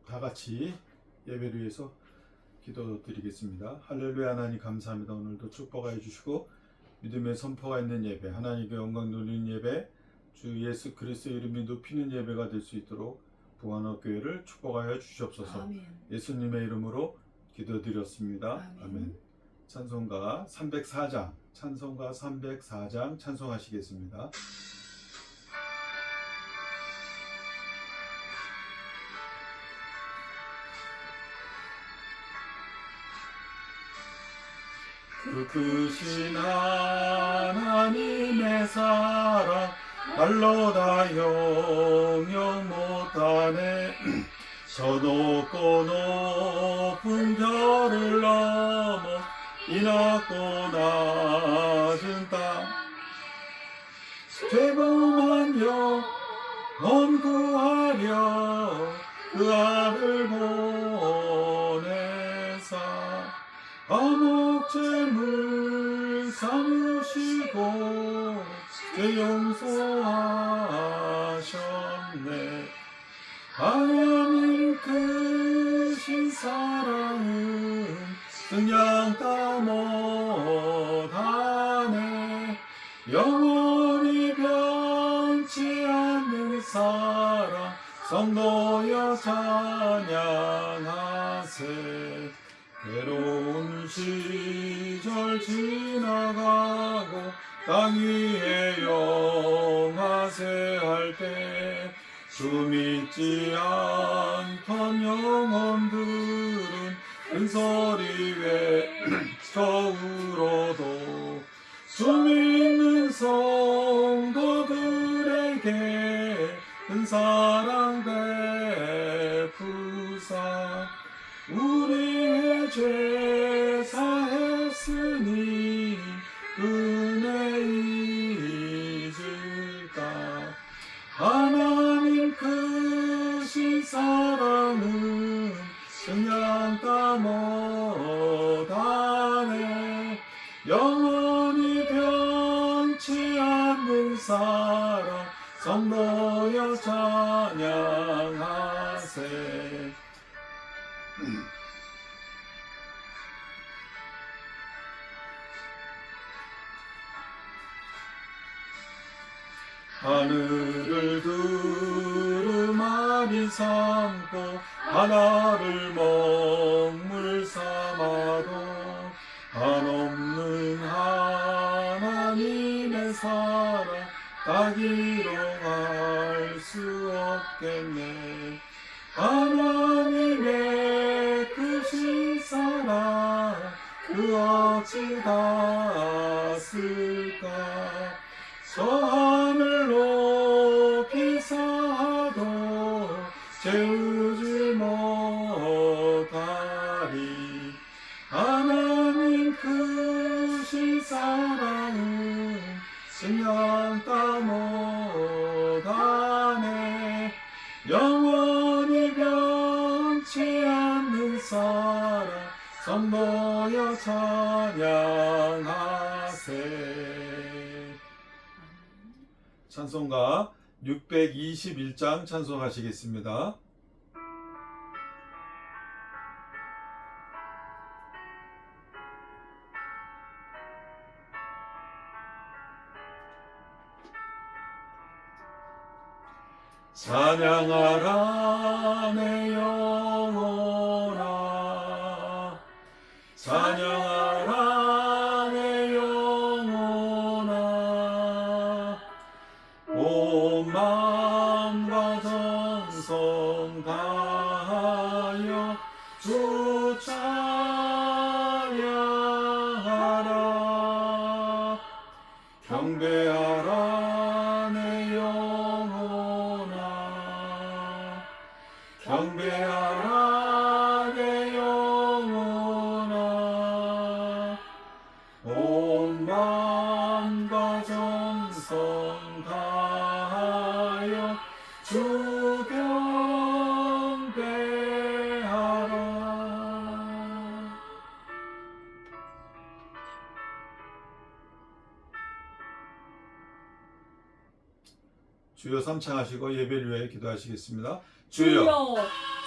다 같이 예배를 위해서 기도드리겠습니다. 할렐루야. 하나님 감사합니다. 오늘도 축복하여 주시고 믿음의 선포가 있는 예배, 하나님께 영광 돌리는 예배, 주 예수 그리스도의 이름이 높이는 예배가 될 수 있도록 부안업교회를 축복하여 주시옵소서. 아멘. 예수님의 이름으로 기도드렸습니다. 아멘. 찬송가 304장, 찬송가 304장 찬송하시겠습니다. 그 크신 하나님의 사랑 말로 다 형용 못하네. 저 높고 높은 별을 넘어 이 낮고 낮은 땅 죄범한 영혼 구하려 그 아들 보내사 화목제물 삼으시고 죄 용서하셨네. 하나님 크신 사랑은 그냥 다 못하네. 영원히 변치 않는 사랑 성도여 찬양하세. 괴로운 시절 지나가고 땅 위에 영하세 할 때 주 믿지 않던 영혼들은 큰 소리 외쳐 울어도 주 믿는 성도들에게 큰 사랑 베푸사 우리의 죄 사했으니 은혜 잊을까. 하나님 크신 사랑은 그냥 다 못하네. 영원히 변치 않는 사랑 성도여 찬양하세. 하늘을 두루마리 삼고 바다를 먹물 삼아도 한없는 하나님의 사랑 다 기록할 수 없겠네. 하나님의 크신 사랑 그 어찌 닿았을까. 저 하늘 높이 사도 채우지 못하리. 하나님 크신 사랑은 그냥 다 못하네. 영원히 변치 않는 사랑 성도여 찬양하세. 찬송가 621장 찬송하시겠습니다. 찬양하라 내 영혼아, 찬양하라 내 영혼아, 온 마음과 정성 다하여 주 찬양하라. 경배하라 내 영혼아, 경배하라 내 영혼아, 온 마음과 정성 다하여 주 경배하라. 주여 삼창하시고 예배를 위하여 기도하시겠습니다. 주여,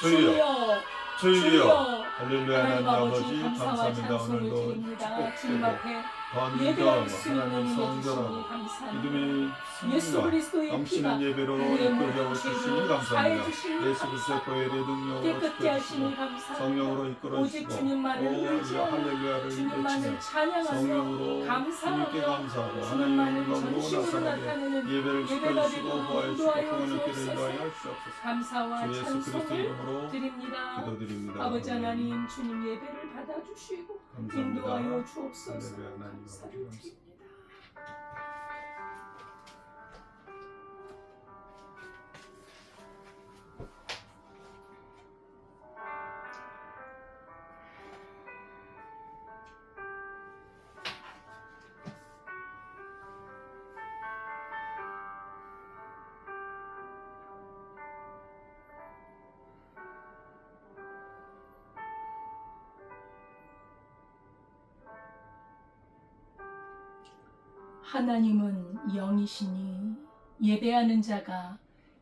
주여, 주여. 할렐루야. 하나님 하나님 아버지 아버지 감사와 감사합니다. 찬송을 오늘도 드립니다. 주님 축복되고 앞에 건강 예배할 수 있는 하나님 은혜 주시니 성결하고 감사합니다. 믿음의 예수 승리와 그리스도의 피가 넘치는 예배로 우리의 이끌어 모든 주시니 죄를 감사합니다. 사해 주시니 예수 그리스도의 보혈의 능력으로 깨끗게 하시니 지켜주시고 감사합니다. 성령으로 이끌어 오직 주시고 주님만을 의지하며 할렐루야를 주님만을 외치며 찬양하며 성령으로 주님께 감사하며 감사하고 하나님의 주님만을 영광으로 전심으로 나타나게 나타내는 예배를 예배가 지켜주시고 되도록 보호해 주시고 인도하여 공헌을 기도해 주옵소서. 인도하여 주옵소서. 감사와 주 예수 그리스도 찬송을 이름으로 드립니다. 기도드립니다. 아버지 하나님 주님 예배를 받아주시고 인도하여 감사합니다. 주옵소서. 할렐루야. 하나님 감사를 아버지 드립니다. 하나님은 영이시니 예배하는 자가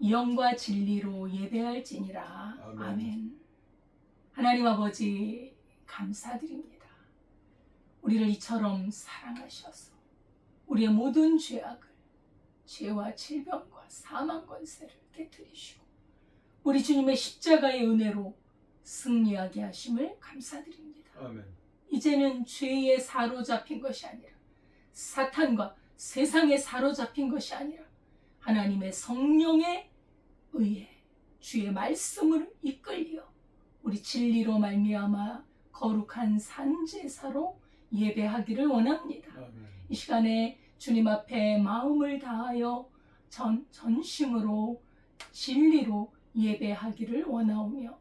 영과 진리로 예배할지니라. 아멘. 아멘. 하나님 아버지 감사드립니다. 우리를 이처럼 사랑하셔서 우리의 모든 죄와 질병과 사망 권세를 깨뜨리시고 우리 주님의 십자가의 은혜로 승리하게 하심을 감사드립니다. 아멘. 이제는 죄에 사로잡힌 것이 아니라 사탄과 세상에 사로잡힌 것이 아니라 하나님의 성령에 의해 주의 말씀을 이끌려 우리 진리로 말미암아 거룩한 산제사로 예배하기를 원합니다. 아멘. 이 시간에 주님 앞에 마음을 다하여 전심으로 진리로 예배하기를 원하오며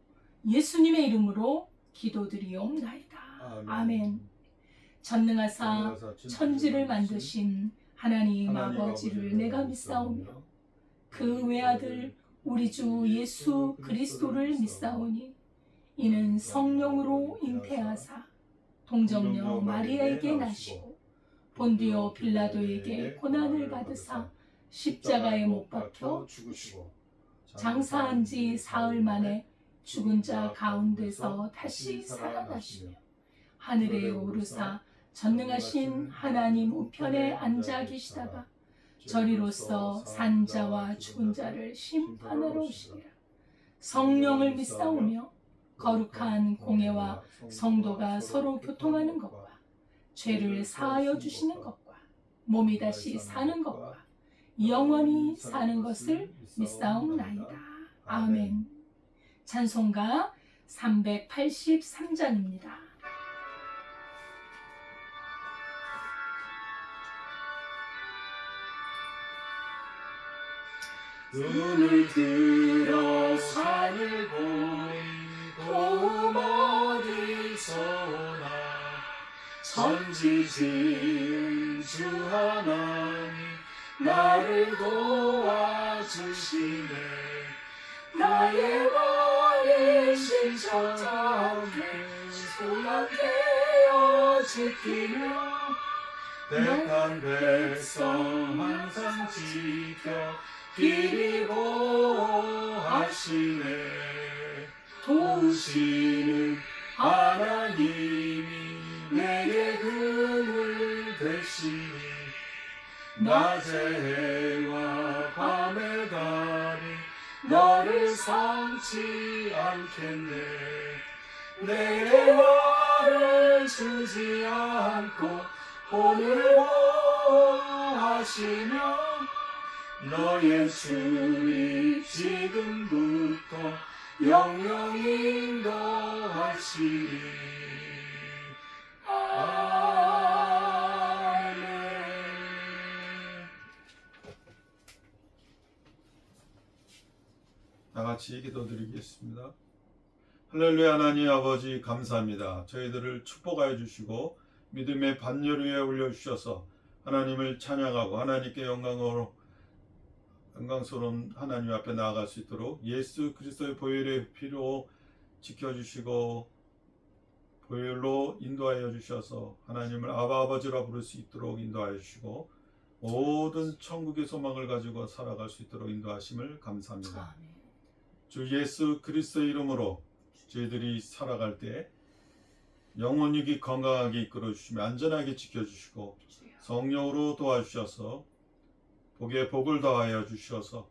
예수님의 이름으로 기도드리옵나이다. 아멘. 전능하사 천지를 만드신 하나님 아버지를 내가 믿사오며 그 외아들 우리 주 예수 그리스도를 믿사오니 이는 성령으로 잉태하사 동정녀 마리아에게 나시고 본디오 빌라도에게 고난을 받으사 십자가에 못 박혀 죽으시고 장사한 지 사흘 만에 죽은 자 가운데서 다시 살아나시며 하늘에 오르사 전능하신 하나님 우편에 앉아 계시다가 저리로서 산자와 죽은 자를 심판하러 오시리라. 성령을 믿사오며 거룩한 공예와 성도가 서로 교통하는 것과 죄를 사하여 주시는 것과 몸이 다시 사는 것과 영원히 사는 것을 믿사옵나이다. 아멘. 찬송가 383장입니다. 눈을 들어 산을 보니 도움 어디서나 천지지은 주 하나님 나를 도와주시네. 나의 버리신 천장에 소망되어 지키며 택한 백성 항상 지켜 길이 보호하시네. 도우시는 하나님이 내게 그늘 되시니 낮의 해와 밤의 달이 너를 삼지 않겠네. 내 화를 주지 않고 오늘 보호하시며 너의 주리 지금부터 영영 인도하시리. 아멘. 다같이 기도드리겠습니다. 할렐루야. 하나님 아버지 감사합니다. 저희들을 축복하여 주시고 믿음의 반열 위에 올려주셔서 하나님을 찬양하고 하나님께 영광스러운 하나님 앞에 나아갈 수 있도록 예수 그리스도의 보혈의 피로 지켜주시고 보혈로 인도하여 주셔서 하나님을 아바 아버지라 부를 수 있도록 인도하여 주시고 모든 천국의 소망을 가지고 살아갈 수 있도록 인도하심을 감사합니다. 아멘. 주 예수 그리스도의 이름으로 저희들이 살아갈 때 영혼육이 건강하게 이끌어 주시며 안전하게 지켜주시고 주여. 성령으로 도와주셔서 복에 복을 더하여 주셔서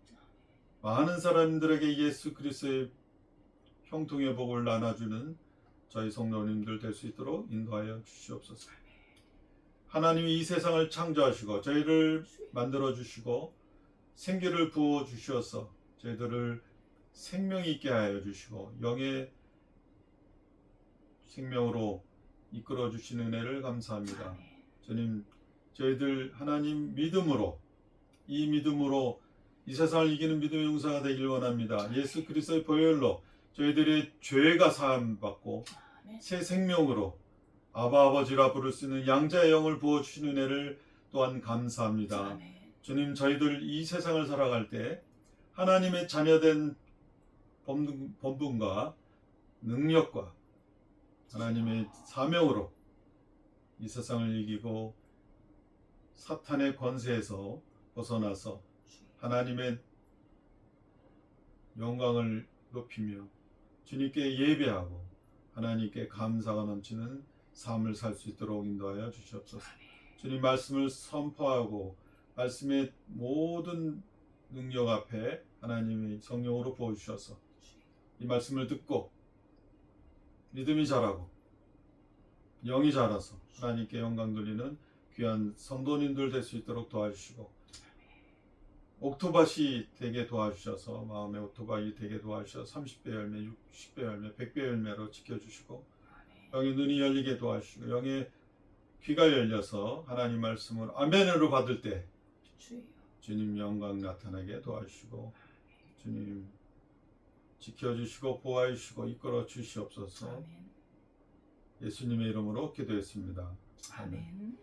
많은 사람들에게 예수 그리스도의 형통의 복을 나눠주는 저희 성도님들 될 수 있도록 인도하여 주시옵소서. 하나님이 이 세상을 창조하시고 저희를 만들어 주시고 생기를 부어 주셔서 저희들을 생명 있게 하여 주시고 영의 생명으로 이끌어 주시는 은혜를 감사합니다. 아멘. 주님, 저희들 하나님 믿음으로 이 세상을 이기는 믿음의 용사가 되길 원합니다. 예수 그리스도의 보혈로 저희들의 죄가 사함받고 아멘. 새 생명으로 아바 아버지라 부를 수 있는 양자의 영을 부어주시는 은혜를 또한 감사합니다. 아멘. 주님, 저희들 이 세상을 살아갈 때 하나님의 자녀된 본분과 능력과 하나님의 사명으로 이 세상을 이기고 사탄의 권세에서 벗어나서 하나님의 영광을 높이며 주님께 예배하고 하나님께 감사가 넘치는 삶을 살 수 있도록 인도하여 주시옵소서. 주님 말씀을 선포하고 말씀의 모든 능력 앞에 하나님이 성령으로 부어주셔서 이 말씀을 듣고 믿음이 자라고 영이 자라서 하나님께 영광 돌리는 귀한 성도님들 될 수 있도록 도와주시고 옥토밭이 되게 도와주셔서 마음의 오토바이 되게 도와주셔서 30배 열매, 60배 열매, 100배 열매로 지켜주시고 영의 눈이 열리게 도와주시고 영의 귀가 열려서 하나님 말씀을 아멘으로 받을 때 주님 영광 나타나게 도와주시고 주님 지켜주시고 보호해주시고 이끌어 주시옵소서. 아멘. 예수님의 이름으로 기도했습니다. 아멘. 아멘.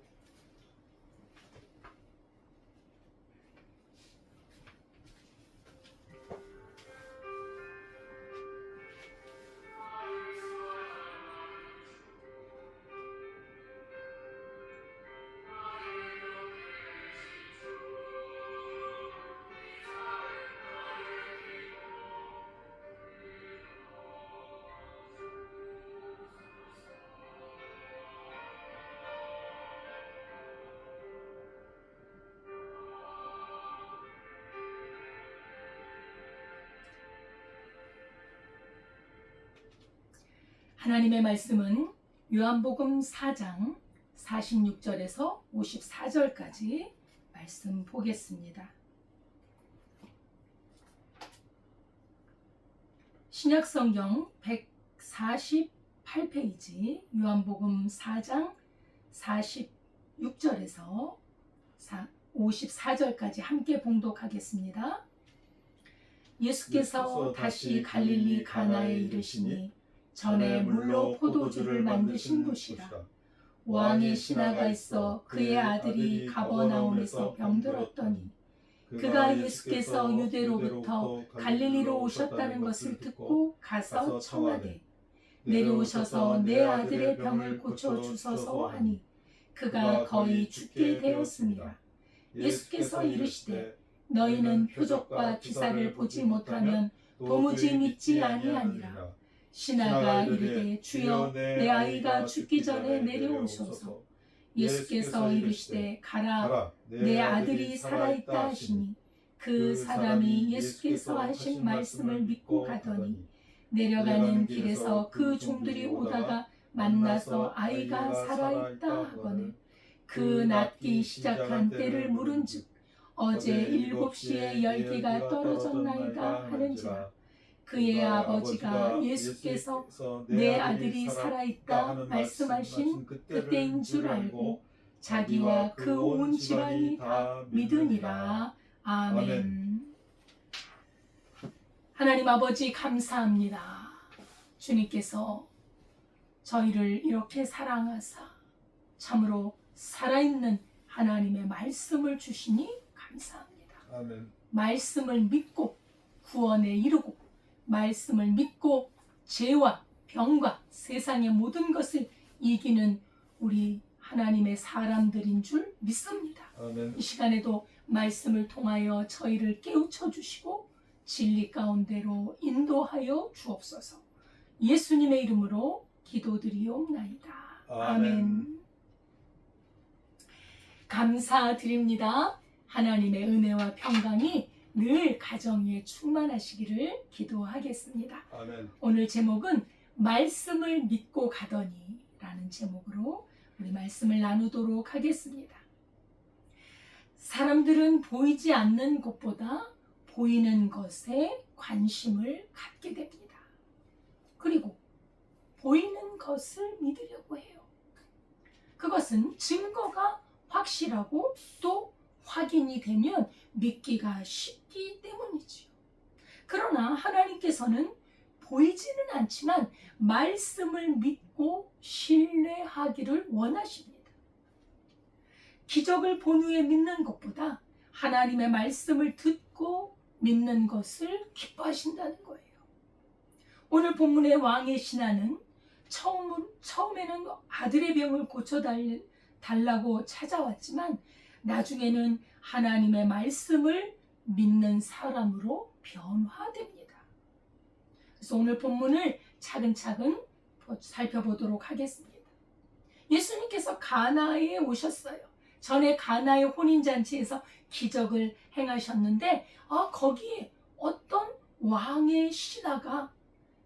하나님의 말씀은 요한복음 4장 46절에서 54절까지 말씀 보겠습니다. 신약성경 148페이지 요한복음 4장 46절에서 54절까지 함께 봉독하겠습니다. 예수께서 다시 갈릴리 가나에 이르시니 전에 물로 포도주를 만드신 곳이라. 왕의 신하가 있어 그의 아들이 가버나움에서 병들었더니 그가 예수께서 유대로부터 갈릴리로 오셨다는 것을 듣고 가서 청하되 내려오셔서 내 아들의 병을 고쳐주소서 하니 그가 거의 죽게 되었습니다. 예수께서 이르시되 너희는 표적과 기사를 보지 못하면 도무지 믿지 아니하니라. 신하가 이르되 주여 내 아이가 죽기 전에 내려오소서. 예수께서 이르시되 가라 내 아들이 살아있다 하시니 그 사람이 예수께서 하신 말씀을 믿고 가더니 내려가는 길에서 그 종들이 오다가 만나서 아이가 살아있다 하거늘 그 낫기 시작한 때를 물은즉 어제 7시에 열기가 떨어졌나이다 하는지라. 그의 아버지가 예수께서 내 아들이 살아있다 말씀하신 그때인 줄 알고 자기와 그 온 집안이 다 믿으니라. 아멘. 하나님 아버지 감사합니다. 주님께서 저희를 이렇게 사랑하사 참으로 살아있는 하나님의 말씀을 주시니 감사합니다. 아멘. 말씀을 믿고 구원에 이르고 말씀을 믿고 죄와 병과 세상의 모든 것을 이기는 우리 하나님의 사람들인 줄 믿습니다. 아멘. 이 시간에도 말씀을 통하여 저희를 깨우쳐 주시고 진리 가운데로 인도하여 주옵소서. 예수님의 이름으로 기도드리옵나이다. 아멘. 감사드립니다. 하나님의 은혜와 평강이 늘 가정 위에 충만하시기를 기도하겠습니다. 아멘. 오늘 제목은 말씀을 믿고 가더니 라는 제목으로 우리 말씀을 나누도록 하겠습니다. 사람들은 보이지 않는 것보다 보이는 것에 관심을 갖게 됩니다. 그리고 보이는 것을 믿으려고 해요. 그것은 증거가 확실하고 또 확인이 되면 믿기가 쉽기 때문이지요. 그러나 하나님께서는 보이지는 않지만 말씀을 믿고 신뢰하기를 원하십니다. 기적을 본 후에 믿는 것보다 하나님의 말씀을 듣고 믿는 것을 기뻐하신다는 거예요. 오늘 본문의 왕의 신하는 처음에는 아들의 병을 고쳐달라고 찾아왔지만 나중에는 하나님의 말씀을 믿는 사람으로 변화됩니다. 그래서 오늘 본문을 차근차근 살펴보도록 하겠습니다. 예수님께서 가나에 오셨어요. 전에 가나의 혼인잔치에서 기적을 행하셨는데 거기에 어떤 왕의 신하가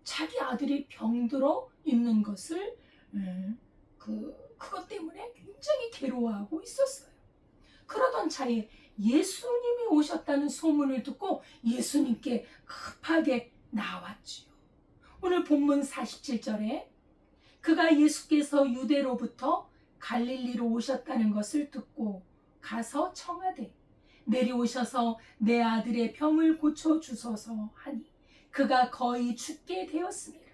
자기 아들이 병들어 있는 것을 그것 때문에 굉장히 괴로워하고 있었어요. 그러던 차에 예수님이 오셨다는 소문을 듣고 예수님께 급하게 나왔지요. 오늘 본문 47절에 그가 예수께서 유대로부터 갈릴리로 오셨다는 것을 듣고 가서 청하되 내려오셔서 내 아들의 병을 고쳐주소서 하니 그가 거의 죽게 되었습니다.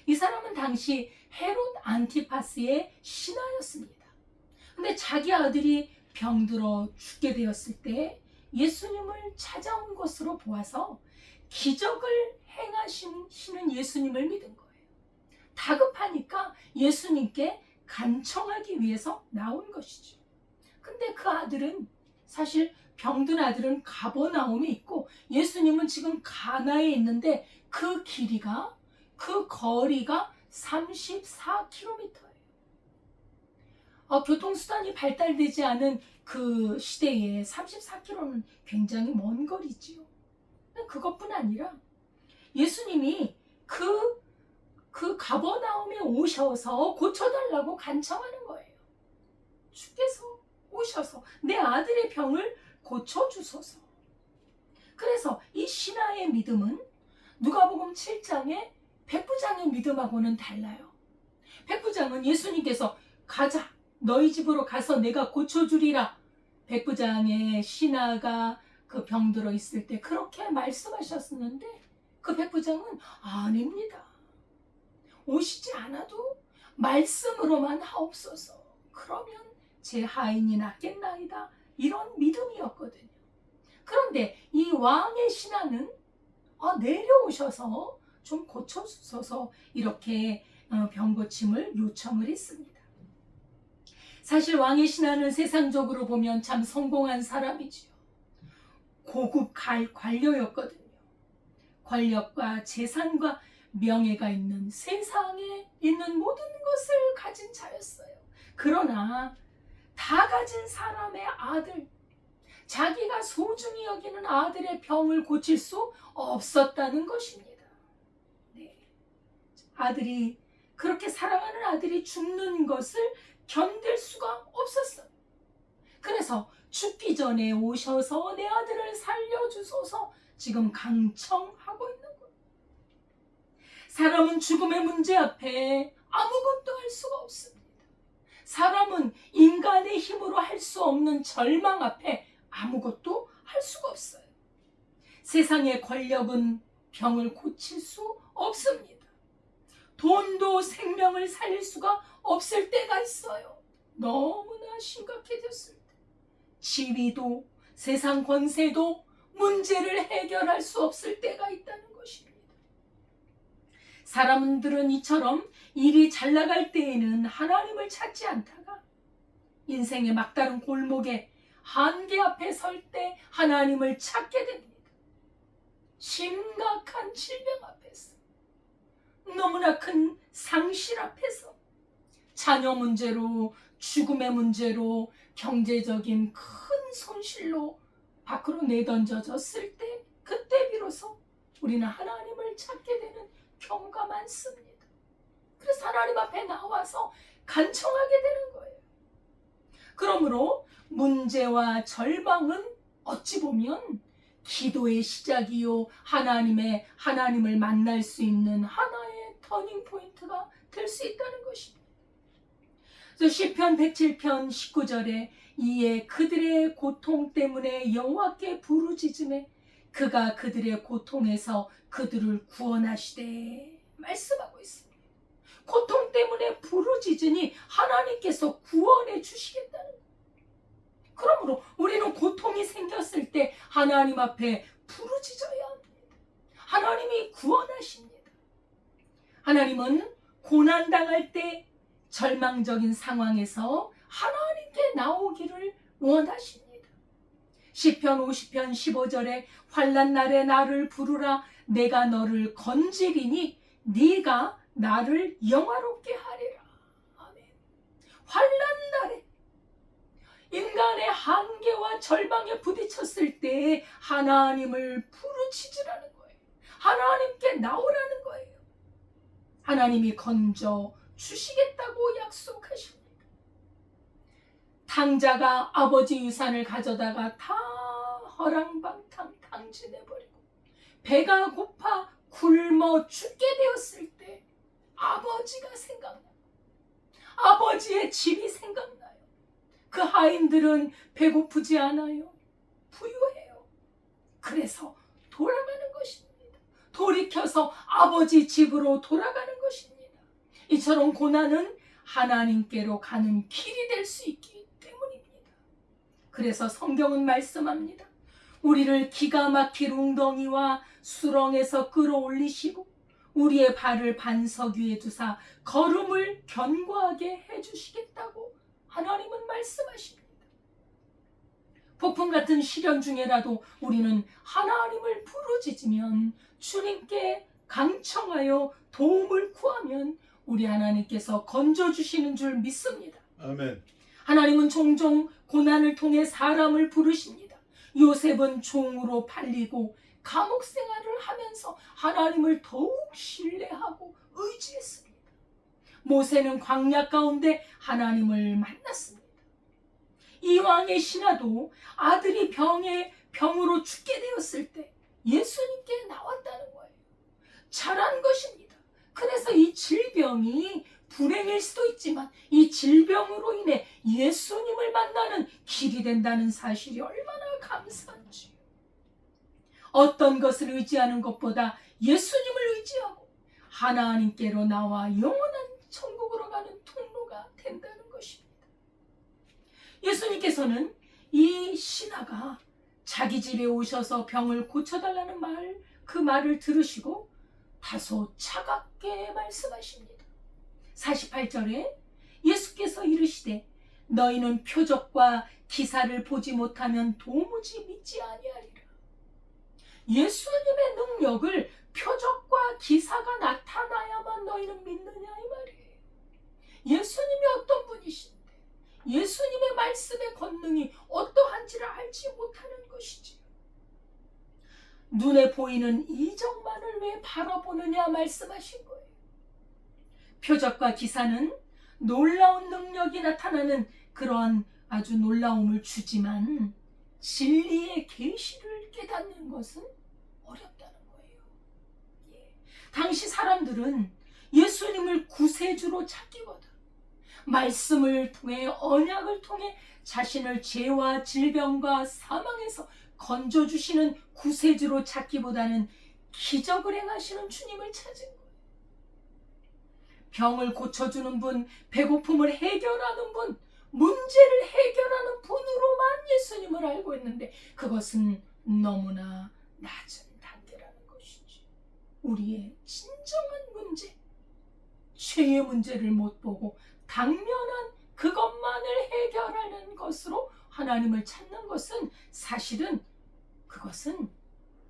이 사람은 당시 헤롯 안티파스의 신하였습니다. 근데 자기 아들이 병들어 죽게 되었을 때 예수님을 찾아온 것으로 보아서 기적을 행하시는 예수님을 믿은 거예요. 다급하니까 예수님께 간청하기 위해서 나온 것이죠. 근데 그 아들은 사실 병든 아들은 가버나움에 있고 예수님은 지금 가나에 있는데 그 거리가 34km예요. 교통수단이 발달되지 않은 그 시대에 34km는 굉장히 먼 거리지요. 그것뿐 아니라 예수님이 그 가버나움에 오셔서 고쳐달라고 간청하는 거예요. 주께서 오셔서 내 아들의 병을 고쳐주소서. 그래서 이 신하의 믿음은 누가복음 7장의 백부장의 믿음하고는 달라요. 백부장은 예수님께서 가자, 너희 집으로 가서 내가 고쳐주리라. 백부장의 신하가 그 병들어 있을 때 그렇게 말씀하셨었는데 그 백부장은 아닙니다. 오시지 않아도 말씀으로만 하옵소서. 그러면 제 하인이 낫겠나이다. 이런 믿음이었거든요. 그런데 이 왕의 신하는 내려오셔서 좀 고쳐주소서 이렇게 병고침을 요청을 했습니다. 사실 왕의 신하는 세상적으로 보면 참 성공한 사람이지요. 고급 관료였거든요. 권력과 재산과 명예가 있는 세상에 있는 모든 것을 가진 자였어요. 그러나 다 가진 사람의 아들, 자기가 소중히 여기는 아들의 병을 고칠 수 없었다는 것입니다. 네. 그렇게 사랑하는 아들이 죽는 것을 견딜 수가 없었어요. 그래서 죽기 전에 오셔서 내 아들을 살려주소서 지금 강청하고 있는 거예요. 사람은 죽음의 문제 앞에 아무것도 할 수가 없습니다. 사람은 인간의 힘으로 할 수 없는 절망 앞에 아무것도 할 수가 없어요. 세상의 권력은 병을 고칠 수 없습니다. 돈도 생명을 살릴 수가 없을 때가 있어요. 너무나 심각해졌을 때. 지위도 세상 권세도 문제를 해결할 수 없을 때가 있다는 것입니다. 사람들은 이처럼 일이 잘 나갈 때에는 하나님을 찾지 않다가 인생의 막다른 골목에 한계 앞에 설 때 하나님을 찾게 됩니다. 심각한 질병 앞에서, 너무나 큰 상실 앞에서, 자녀 문제로, 죽음의 문제로, 경제적인 큰 손실로 밖으로 내던져졌을 때, 그때 비로소 우리는 하나님을 찾게 되는 경우가 많습니다. 그래서 하나님 앞에 나와서 간청하게 되는 거예요. 그러므로 문제와 절망은 어찌 보면 기도의 시작이요, 하나님을 만날 수 있는 하나의 터닝 포인트가 될 수 있다는 것입니다. 그래서 시편 107편 19절에 이에 그들의 고통 때문에 여호와께 부르짖음에 그가 그들의 고통에서 그들을 구원하시되 말씀하고 있습니다. 고통 때문에 부르짖으니 하나님께서 구원해 주시겠다는 거예요. 그러므로 우리는 고통이 생겼을 때 하나님 앞에 부르짖어야 합니다. 하나님이 구원하십니다. 하나님은 고난당할 때 절망적인 상황에서 하나님께 나오기를 원하십니다. 시편 50편 15절에 환난 날에 나를 부르라 내가 너를 건지리니 네가 나를 영화롭게 하리라. 아멘. 환난 날에 인간의 한계와 절망에 부딪혔을 때 하나님을 부르짖으라는 거예요. 하나님께 나오라는 거예요. 하나님이 건져 주시겠다고 약속하십니다. 탕자가 아버지 유산을 가져다가 다 허랑방탕 탕진해버리고 배가 고파 굶어 죽게 되었을 때 아버지가 생각나요. 아버지의 집이 생각나요. 그 하인들은 배고프지 않아요. 부유해요. 그래서 돌아가는 것입니다. 돌이켜서 아버지 집으로 돌아가는 것입니다. 이처럼 고난은 하나님께로 가는 길이 될 수 있기 때문입니다. 그래서 성경은 말씀합니다. 우리를 기가 막힐 웅덩이와 수렁에서 끌어올리시고 우리의 발을 반석 위에 두사 걸음을 견고하게 해주시겠다고 하나님은 말씀하십니다. 폭풍 같은 시련 중에라도 우리는 하나님을 부르짖으면, 주님께 간청하여 도움을 구하면 우리 하나님께서 건져주시는 줄 믿습니다. 아멘. 하나님은 종종 고난을 통해 사람을 부르십니다. 요셉은 종으로 팔리고 감옥 생활을 하면서 하나님을 더욱 신뢰하고 의지했습니다. 모세는 광야 가운데 하나님을 만났습니다. 이왕의 신하도 아들이 병으로 죽게 되었을 때 예수님께 나왔다는 거예요. 잘한 것입니다. 그래서 이 질병이 불행일 수도 있지만 이 질병으로 인해 예수님을 만나는 길이 된다는 사실이 얼마나 감사한지요. 어떤 것을 의지하는 것보다 예수님을 의지하고 하나님께로 나와 영원한 천국으로 가는 통로가 된다는 것입니다. 예수님께서는 이 신하가 자기 집에 오셔서 병을 고쳐달라는 그 말을 들으시고 다소 차갑게 말씀하십니다. 48절에 예수께서 이르시되 너희는 표적과 기사를 보지 못하면 도무지 믿지 아니하리라. 예수님의 능력을 표적과 기사가 나타나야만 너희는 믿느냐 이 말이에요. 예수님이 어떤 분이신데 예수님의 말씀의 권능이 어떠한지를 알지 못하는 것이지. 눈에 보이는 이적만을 왜 바라보느냐 말씀하신 거예요. 표적과 기사는 놀라운 능력이 나타나는 그러한 아주 놀라움을 주지만 진리의 계시를 깨닫는 것은 어렵다는 거예요. 당시 사람들은 예수님을 구세주로 찾기보다 말씀을 통해 언약을 통해 자신을 죄와 질병과 사망에서 건져주시는 구세주로 찾기보다는 기적을 행하시는 주님을 찾은 거예요. 병을 고쳐주는 분, 배고픔을 해결하는 분, 문제를 해결하는 분으로만 예수님을 알고 있는데 그것은 너무나 낮은 단계라는 것이지. 우리의 진정한 문제, 죄의 문제를 못 보고 당면한 그것만을 해결하는 것으로 하나님을 찾는 것은 사실은 그것은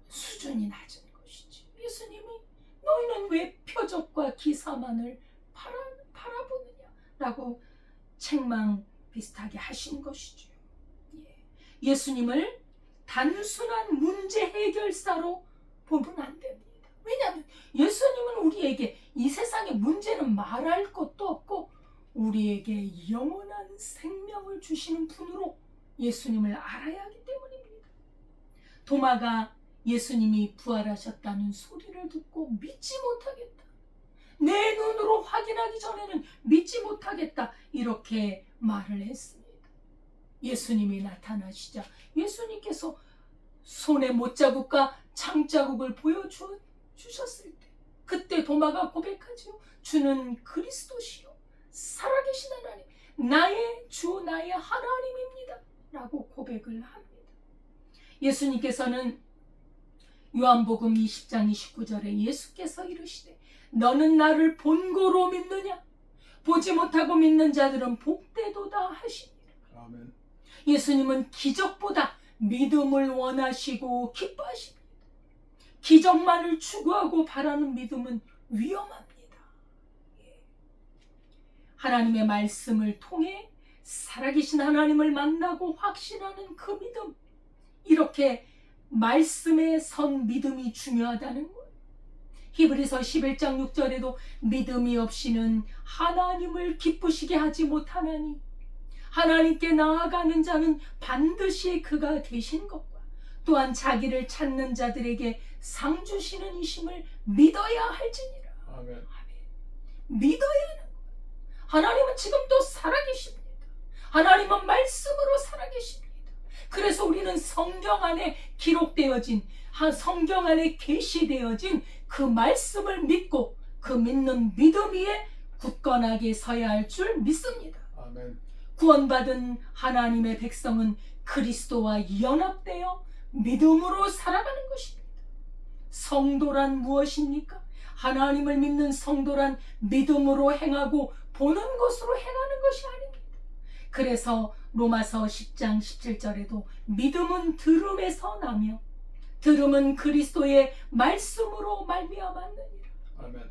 수준이 낮은 것이지. 예수님이 너희는 왜 표적과 기사만을 바라보느냐 라고 책망 비슷하게 하신 것이죠. 예수님을 단순한 문제 해결사로 보면 안 됩니다. 왜냐하면 예수님은 우리에게 이 세상의 문제는 말할 것도 없고 우리에게 영원한 생명을 주시는 분으로 예수님을 알아야 하기 때문입니다. 도마가 예수님이 부활하셨다는 소리를 듣고 믿지 못하겠다. 내 눈으로 확인하기 전에는 믿지 못하겠다. 이렇게 말을 했습니다. 예수님이 나타나시자 예수님께서 손에 못자국과 창자국을 보여주셨을 때 그때 도마가 고백하지요. 주는 그리스도시요 살아계신 하나님, 나의 주 나의 하나님입니다 라고 고백을 합니다. 예수님께서는 요한복음 20장 29절에 예수께서 이르시되 너는 나를 본고로 믿느냐? 보지 못하고 믿는 자들은 복되도다 하시니라. 아멘. 예수님은 기적보다 믿음을 원하시고 기뻐하십니다. 기적만을 추구하고 바라는 믿음은 위험합니다. 하나님의 말씀을 통해 살아계신 하나님을 만나고 확신하는 그 믿음, 이렇게 말씀에 선 믿음이 중요하다는 거예요. 히브리서 11장 6절에도 믿음이 없이는 하나님을 기쁘시게 하지 못하나니 하나님께 나아가는 자는 반드시 그가 계신 것과 또한 자기를 찾는 자들에게 상 주시는 이심을 믿어야 할지니라. 아멘. 아멘. 믿어야 하는 거예요. 하나님은 지금도 살아계십니다. 하나님은 말씀으로 살아계십니다. 그래서 우리는 성경 안에 기록되어진, 성경 안에 계시되어진 그 말씀을 믿고 그 믿는 믿음 위에 굳건하게 서야 할 줄 믿습니다. 아멘. 구원받은 하나님의 백성은 그리스도와 연합되어 믿음으로 살아가는 것입니다. 성도란 무엇입니까? 하나님을 믿는 성도란 믿음으로 행하고 보는 것으로 행하는 것이 아닙니다. 그래서 로마서 10장 17절에도 믿음은 들음에서 나며 들음은 그리스도의 말씀으로 말미암았느니라. 아멘.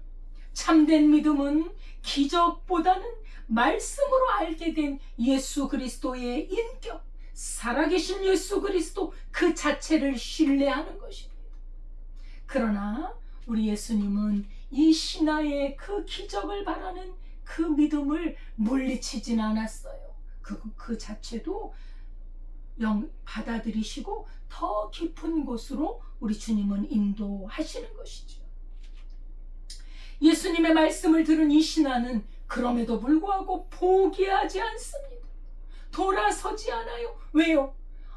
참된 믿음은 기적보다는 말씀으로 알게 된 예수 그리스도의 인격, 살아계신 예수 그리스도 그 자체를 신뢰하는 것입니다. 그러나 우리 예수님은 이 신하의 그 기적을 바라는 그 믿음을 물리치진 않았어요. 그 자체도 받아들이시고 더 깊은 곳으로 우리 주님은 인도하시는 것이죠. 예수님의 말씀을 들은 이 신하는 그럼에도 불구하고 포기하지 않습니다. 돌아서지 않아요. 왜요?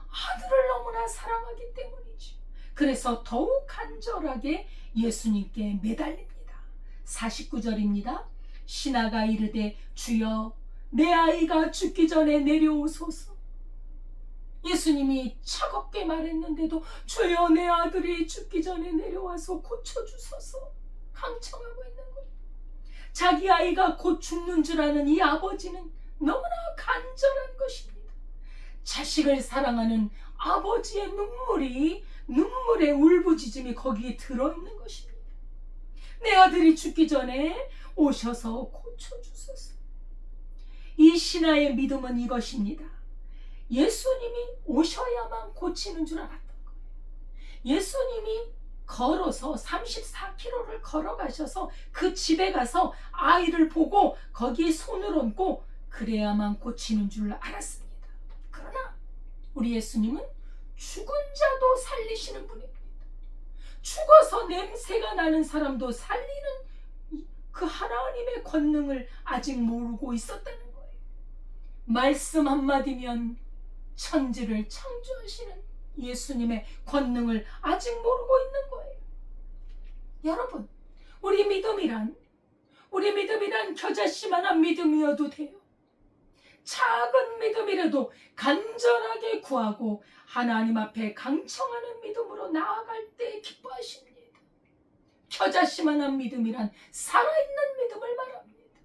아들을 너무나 사랑하기 때문이죠. 그래서 더욱 간절하게 예수님께 매달립니다. 49절입니다. 신하가 이르되 주여 내 아이가 죽기 전에 내려오소서. 예수님이 차갑게 말했는데도 주여 내 아들이 죽기 전에 내려와서 고쳐주소서 강청하고 있는 거예요. 자기 아이가 곧 죽는 줄 아는 이 아버지는 너무나 간절한 것입니다. 자식을 사랑하는 아버지의 눈물의 울부짖음이 거기에 들어있는 것입니다. 내 아들이 죽기 전에 오셔서 고쳐주소서. 이 신하의 믿음은 이것입니다. 예수님이 오셔야만 고치는 줄 알았던 거예요. 예수님이 걸어서 34km를 걸어가셔서 그 집에 가서 아이를 보고 거기에 손을 얹고 그래야만 고치는 줄 알았습니다. 그러나 우리 예수님은 죽은 자도 살리시는 분입니다. 죽어서 냄새가 나는 사람도 살리는 그 하나님의 권능을 아직 모르고 있었다는 거예요. 말씀 한마디면 천지를 창조하시는 예수님의 권능을 아직 모르고 있는 거예요. 여러분, 우리 믿음이란 겨자씨만한 믿음이어도 돼요. 작은 믿음이라도 간절하게 구하고 하나님 앞에 강청하는 믿음으로 나아갈 때 기뻐하십니다. 겨자씨만한 믿음이란 살아있는 믿음을 말합니다.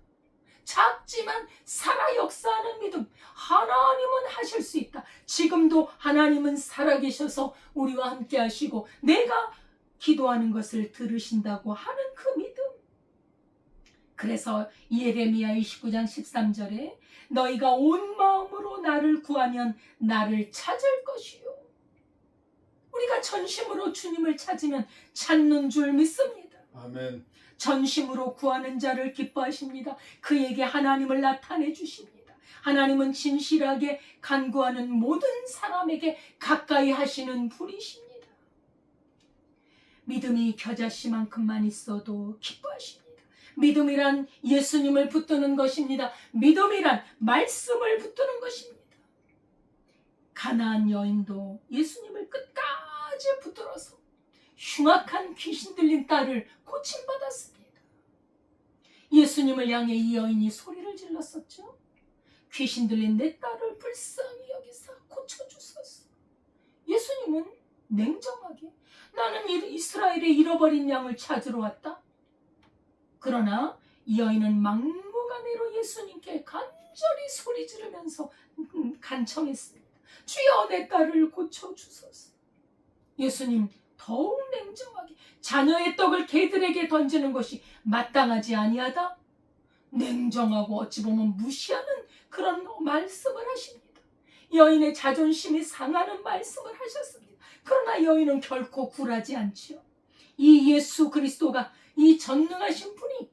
작지만 살아 역사하는 믿음. 하나님은 하실 수 있다. 지금도 하나님은 살아계셔서 우리와 함께 하시고 내가 기도하는 것을 들으신다고 하는 그 믿음. 그래서 예레미야 29장 13절에 너희가 온 마음으로 나를 구하면 나를 찾을 것이요. 우리가 전심으로 주님을 찾으면 찾는 줄 믿습니다. 아멘. 전심으로 구하는 자를 기뻐하십니다. 그에게 하나님을 나타내 주십니다. 하나님은 진실하게 간구하는 모든 사람에게 가까이 하시는 분이십니다. 믿음이 겨자씨만큼만 있어도 기뻐하십니다. 믿음이란 예수님을 붙드는 것입니다. 믿음이란 말씀을 붙드는 것입니다. 가나안 여인도 예수님을 끝까지 붙들어서 흉악한 귀신 들린 딸을 고침받았습니다. 예수님을 향해 이 여인이 소리를 질렀었죠. 귀신 들린 내 딸을 불쌍히 여기사 고쳐주소서. 예수님은 냉정하게 나는 이스라엘의 잃어버린 양을 찾으러 왔다. 그러나 이 여인은 막무가내로 예수님께 간절히 소리 지르면서 간청했습니다. 주여 내 딸을 고쳐주소서. 예수님 더욱 냉정하게 자녀의 떡을 개들에게 던지는 것이 마땅하지 아니하다. 냉정하고 어찌 보면 무시하는 그런 말씀을 하십니다. 여인의 자존심이 상하는 말씀을 하셨습니다. 그러나 여인은 결코 굴하지 않지요. 이 예수 그리스도가 이 전능하신 분이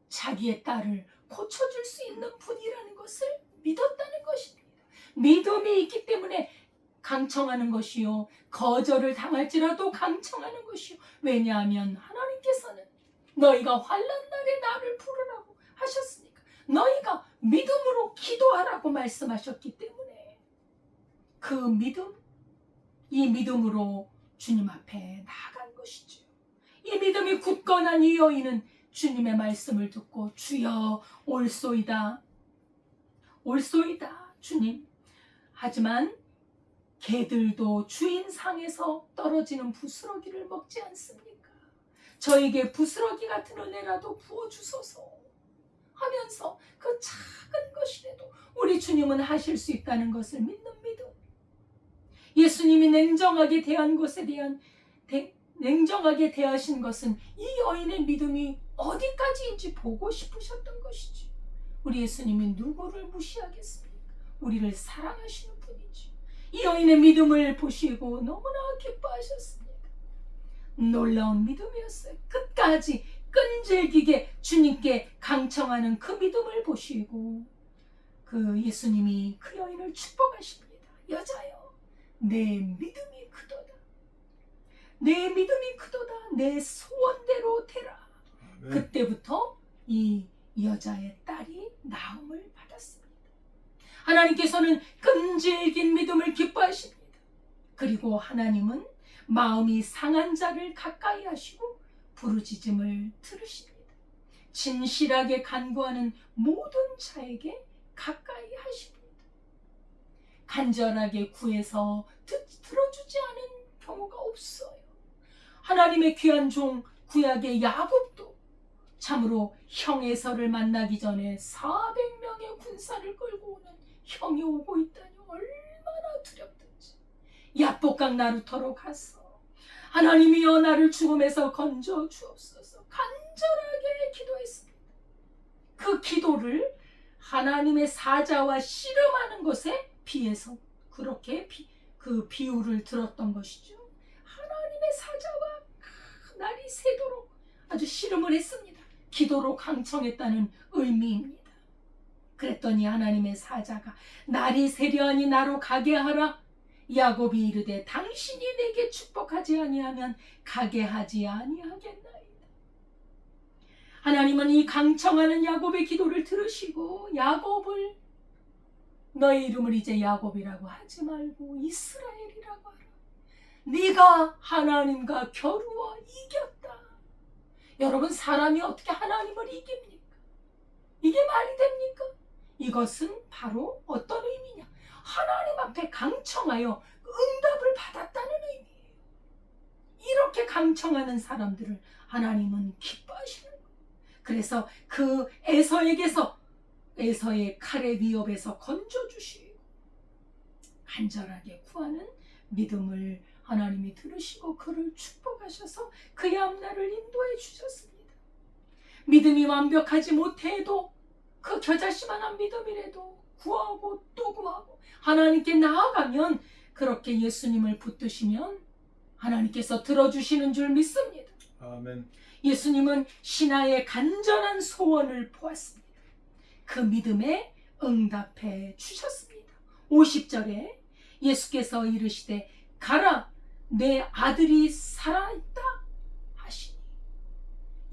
자기의 딸을 고쳐줄 수 있는 분이라는 것을 믿었다는 것입니다. 믿음이 있기 때문에 강청하는 것이요. 거절을 당할지라도 강청하는 것이요. 왜냐하면 하나님께서는 너희가 환난 날에 나를 부르라고 하셨으니까. 너희가 믿음으로 기도하라고 말씀하셨기 때문에 그 믿음, 이 믿음으로 주님 앞에 나아간 것이죠. 이 믿음이 굳건한 이 여인은 주님의 말씀을 듣고 주여 올소이다. 올소이다 주님. 하지만 개들도 주인 상에서 떨어지는 부스러기를 먹지 않습니까? 저에게 부스러기 같은 은혜라도 부어주소서 하면서 그 작은 것이라도 우리 주님은 하실 수 있다는 것을 믿는 믿음. 예수님이 냉정하게 대한 것에 대한 냉정하게 대하신 것은 이 여인의 믿음이 어디까지인지 보고 싶으셨던 것이지. 우리 예수님이 누구를 무시하겠습니까? 우리를 사랑하시는 분이지. 이 여인의 믿음을 보시고 너무나 기뻐하셨습니다. 놀라운 믿음이었어요. 끝까지 끈질기게 주님께 강청하는 그 믿음을 보시고 그 예수님이 그 여인을 축복하십니다. 여자여, 내 믿음이 크도다. 내 믿음이 크도다. 내 소원대로 되라. 네. 그때부터 이 여자의 딸이 나음을 받았습니다. 하나님께서는 끈질긴 믿음을 기뻐하십니다. 그리고 하나님은 마음이 상한 자를 가까이 하시고 부르짖음을 들으십니다. 진실하게 간구하는 모든 자에게 가까이 하십니다. 간절하게 구해서 들어주지 않은 경우가 없어요. 하나님의 귀한 종 구약의 야곱도 참으로 형 에서를 만나기 전에 400명의 군사를 끌고 오는 형이 오고 있다니 얼마나 두렵든지 야복강 나루터로 가서 하나님이여 나를 죽음에서 건져 주옵소서 간절하게 기도했습니다. 그 기도를 하나님의 사자와 씨름하는 것에 비해서 그렇게 그 비유를 들었던 것이죠. 하나님의 사자와 날이 새도록 아주 씨름을 했습니다. 기도로 강청했다는 의미입니다. 그랬더니 하나님의 사자가 날이 새려하니 나로 가게 하라. 야곱이 이르되 당신이 내게 축복하지 아니하면 가게 하지 아니하겠나이다. 하나님은 이 강청하는 야곱의 기도를 들으시고 야곱을 너의 이름을 이제 야곱이라고 하지 말고 이스라엘이라고 하라. 네가 하나님과 겨루어 이겼다. 여러분, 사람이 어떻게 하나님을 이깁니까? 이게 말이 됩니까? 이것은 바로 어떤 의미냐? 하나님 앞에 강청하여 응답을 받았다는 의미예요. 이렇게 강청하는 사람들을 하나님은 기뻐하시는 거예요. 그래서 그 에서에게서 에서의 칼의 위협에서 건져주시고 간절하게 구하는 믿음을 하나님이 들으시고 그를 축복하셔서 그의 앞날을 인도해 주셨습니다. 믿음이 완벽하지 못해도 그 겨자씨만한 믿음이라도 구하고 또 구하고 하나님께 나아가면 그렇게 예수님을 붙드시면 하나님께서 들어주시는 줄 믿습니다. 아멘. 예수님은 신하의 간절한 소원을 보았습니다. 그 믿음에 응답해 주셨습니다. 50절에 예수께서 이르시되 가라 내 아들이 살아있다 하시니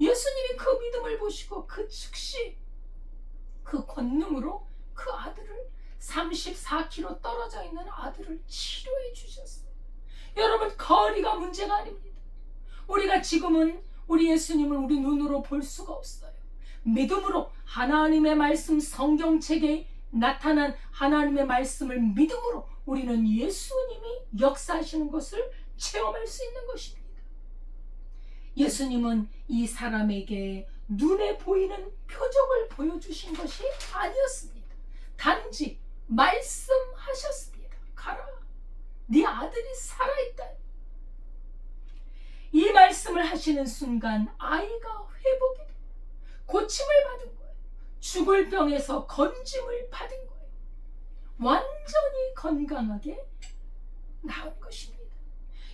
예수님이 그 믿음을 보시고 그 즉시 그 권능으로 그 아들을 34km 떨어져 있는 아들을 치료해 주셨어요. 여러분 거리가 문제가 아닙니다. 우리가 지금은 우리 예수님을 우리 눈으로 볼 수가 없어요. 믿음으로 하나님의 말씀 성경책에 나타난 하나님의 말씀을 믿음으로 우리는 예수님이 역사하시는 것을 체험할 수 있는 것입니다. 예수님은 이 사람에게 눈에 보이는 표적을 보여주신 것이 아니었습니다. 단지 말씀하셨습니다. 가라, 네 아들이 살아있다. 이 말씀을 하시는 순간 아이가 회복이 되고 고침을 받은 거예요. 죽을 병에서 건짐을 받은 거예요. 완전히 건강하게 나은 것입니다.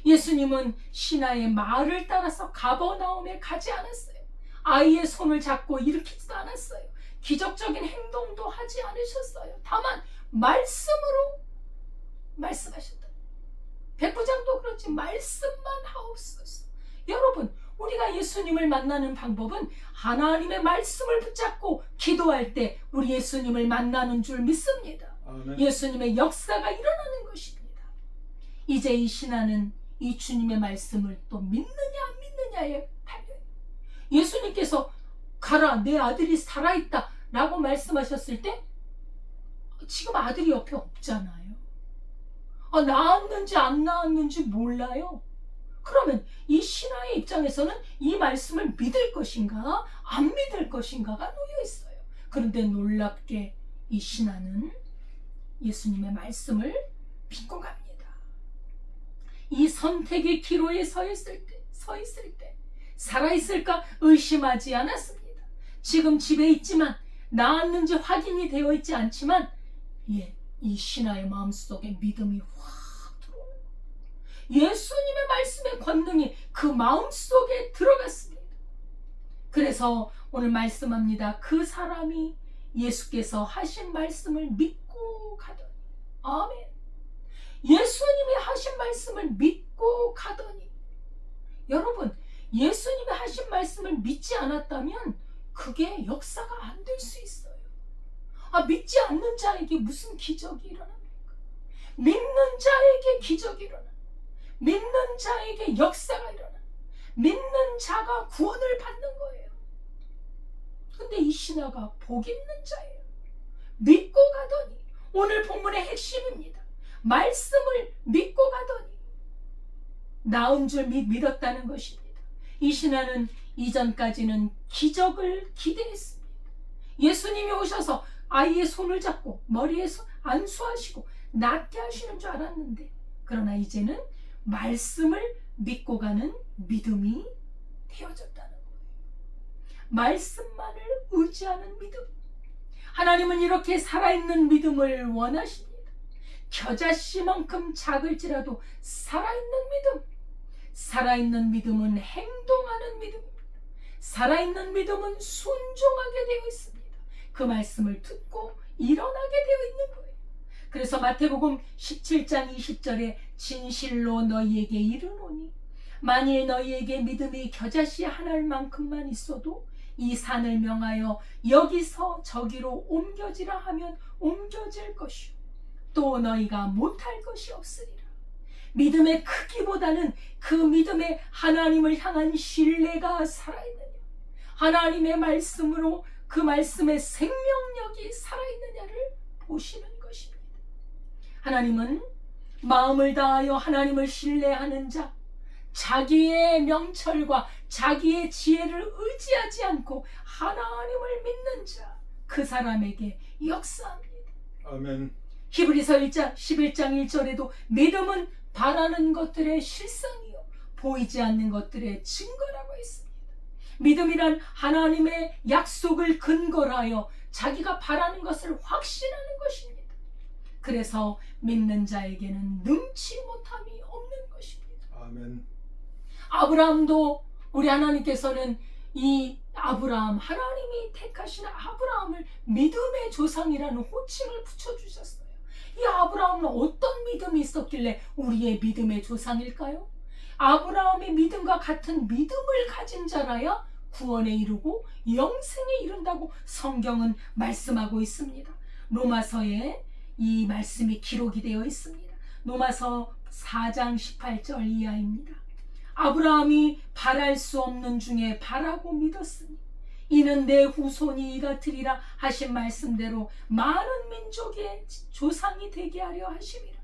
예수님은 신하의 말을 따라서 가버나움에 가지 않았어요. 아이의 손을 잡고 일으키지도 않았어요. 기적적인 행동도 하지 않으셨어요. 다만 말씀으로 말씀하셨다. 백부장도 그렇지 말씀만 하옵소서. 여러분 우리가 예수님을 만나는 방법은 하나님의 말씀을 붙잡고 기도할 때 우리 예수님을 만나는 줄 믿습니다. 아멘. 예수님의 역사가 일어나는 것입니다. 이제 이 신하는 이 주님의 말씀을 또 믿느냐 안 믿느냐에 달려요. 예수님께서 가라 내 아들이 살아있다 라고 말씀하셨을 때 지금 아들이 옆에 없잖아요. 나았는지 안 나았는지 몰라요. 그러면 이 신하의 입장에서는 이 말씀을 믿을 것인가 안 믿을 것인가가 놓여 있어요. 그런데 놀랍게 이 신하는 예수님의 말씀을 믿고 갑니다. 이 선택의 기로에 서 있을 때 살아있을까 의심하지 않았습니다. 지금 집에 있지만 나았는지 확인이 되어 있지 않지만 이 신하의 마음속에 믿음이 확 들어오는 거예요. 예수님의 말씀의 권능이 그 마음속에 들어갔습니다. 그래서 오늘 말씀합니다. 그 사람이 예수께서 하신 말씀을 믿고 가더니 아멘. 예수님이 하신 말씀을 믿고 가더니 여러분 예수님이 하신 말씀을 믿지 않았다면 그게 역사가 안 될 수 있어요. 믿지 않는 자에게 무슨 기적이 일어납니까? 믿는 자에게 기적이 일어나. 믿는 자에게 역사가 일어나. 믿는 자가 구원을 받는 거예요. 근데 이 신하가 복 있는 자예요. 믿고 가더니 오늘 본문의 핵심입니다. 말씀을 믿고 가더니 나은 줄 믿었다는 것입니다. 이 신하는 이전까지는 기적을 기대했습니다. 예수님이 오셔서 아이의 손을 잡고 머리에 안수하시고 낫게 하시는 줄 알았는데 그러나 이제는 말씀을 믿고 가는 믿음이 되어졌다는 거예요. 말씀만을 의지하는 믿음. 하나님은 이렇게 살아있는 믿음을 원하십니다. 겨자씨만큼 작을지라도 살아있는 믿음. 살아있는 믿음은 행동하는 믿음입니다. 살아있는 믿음은 순종하게 되어 있습니다. 그 말씀을 듣고 일어나게 되어 있는 거예요. 그래서 마태복음 17장 20절에 진실로 너희에게 이르노니 만일 너희에게 믿음이 겨자씨 한 알만큼만 있어도 이 산을 명하여 여기서 저기로 옮겨지라 하면 옮겨질 것이요 또 너희가 못할 것이 없으리라. 믿음의 크기보다는 그 믿음의 하나님을 향한 신뢰가 살아있느냐, 하나님의 말씀으로 그 말씀의 생명력이 살아있느냐를 보시는 것입니다. 하나님은 마음을 다하여 하나님을 신뢰하는 자, 자기의 명철과 자기의 지혜를 의지하지 않고 하나님을 믿는 자, 그 그 사람에게 역사합니다. 아멘. 히브리서 1장 11장 1절에도 믿음은 바라는 것들의 실상이요 보이지 않는 것들의 증거라고 했습니다. 믿음이란 하나님의 약속을 근거로 하여 자기가 바라는 것을 확신하는 것입니다. 그래서 믿는 자에게는 능치 못함이 없는 것입니다. 아멘. 아브라함도 우리 하나님께서는 이 아브라함, 하나님이 택하신 아브라함을 믿음의 조상이라는 호칭을 붙여주셨어요. 이 아브라함은 어떤 믿음이 있었길래 우리의 믿음의 조상일까요? 아브라함의 믿음과 같은 믿음을 가진 자라야 구원에 이르고 영생에 이른다고 성경은 말씀하고 있습니다. 로마서에 이 말씀이 기록이 되어 있습니다. 로마서 4장 18절 이하입니다. 아브라함이 바랄 수 없는 중에 바라고 믿었으니 이는 내 후손이 이가 되리라 하신 말씀대로 많은 민족의 조상이 되게 하려 하심이라.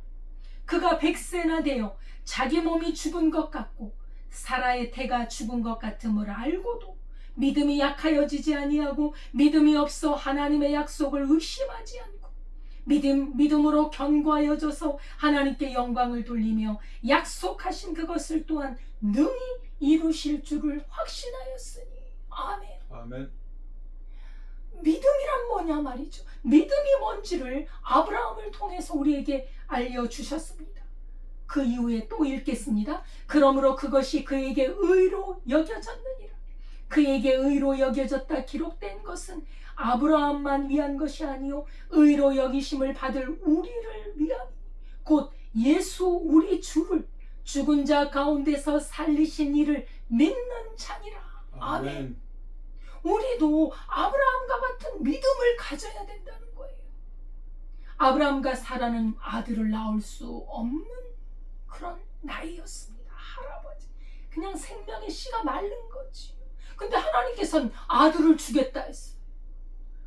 그가 100세나 되어 자기 몸이 죽은 것 같고 사라의 태가 죽은 것 같음을 알고도 믿음이 약하여지지 아니하고 믿음이 없어 하나님의 약속을 의심하지 않고 믿음으로 견고하여져서 하나님께 영광을 돌리며 약속하신 그것을 또한 능히 이루실 줄을 확신하였으니. 아멘. 아멘. 믿음이란 뭐냐 말이죠. 믿음이 뭔지를 아브라함을 통해서 우리에게 알려주셨습니다. 그 이후에 또 읽겠습니다. 그러므로 그것이 그에게 의로 여겨졌느니라. 그에게 의로 여겨졌다 기록된 것은 아브라함만 위한 것이 아니요 의로 여기심을 받을 우리를 위함 곧 예수 우리 주를 죽은 자 가운데서 살리신 이를 믿는 자니라. 아멘. 우리도 아브라함과 같은 믿음을 가져야 된다는 거예요. 아브라함과 사라는 아들을 낳을 수 없는 그런 나이였습니다. 할아버지 그냥 생명의 씨가 마른 거지. 근데 하나님께서는 아들을 주겠다 했어요.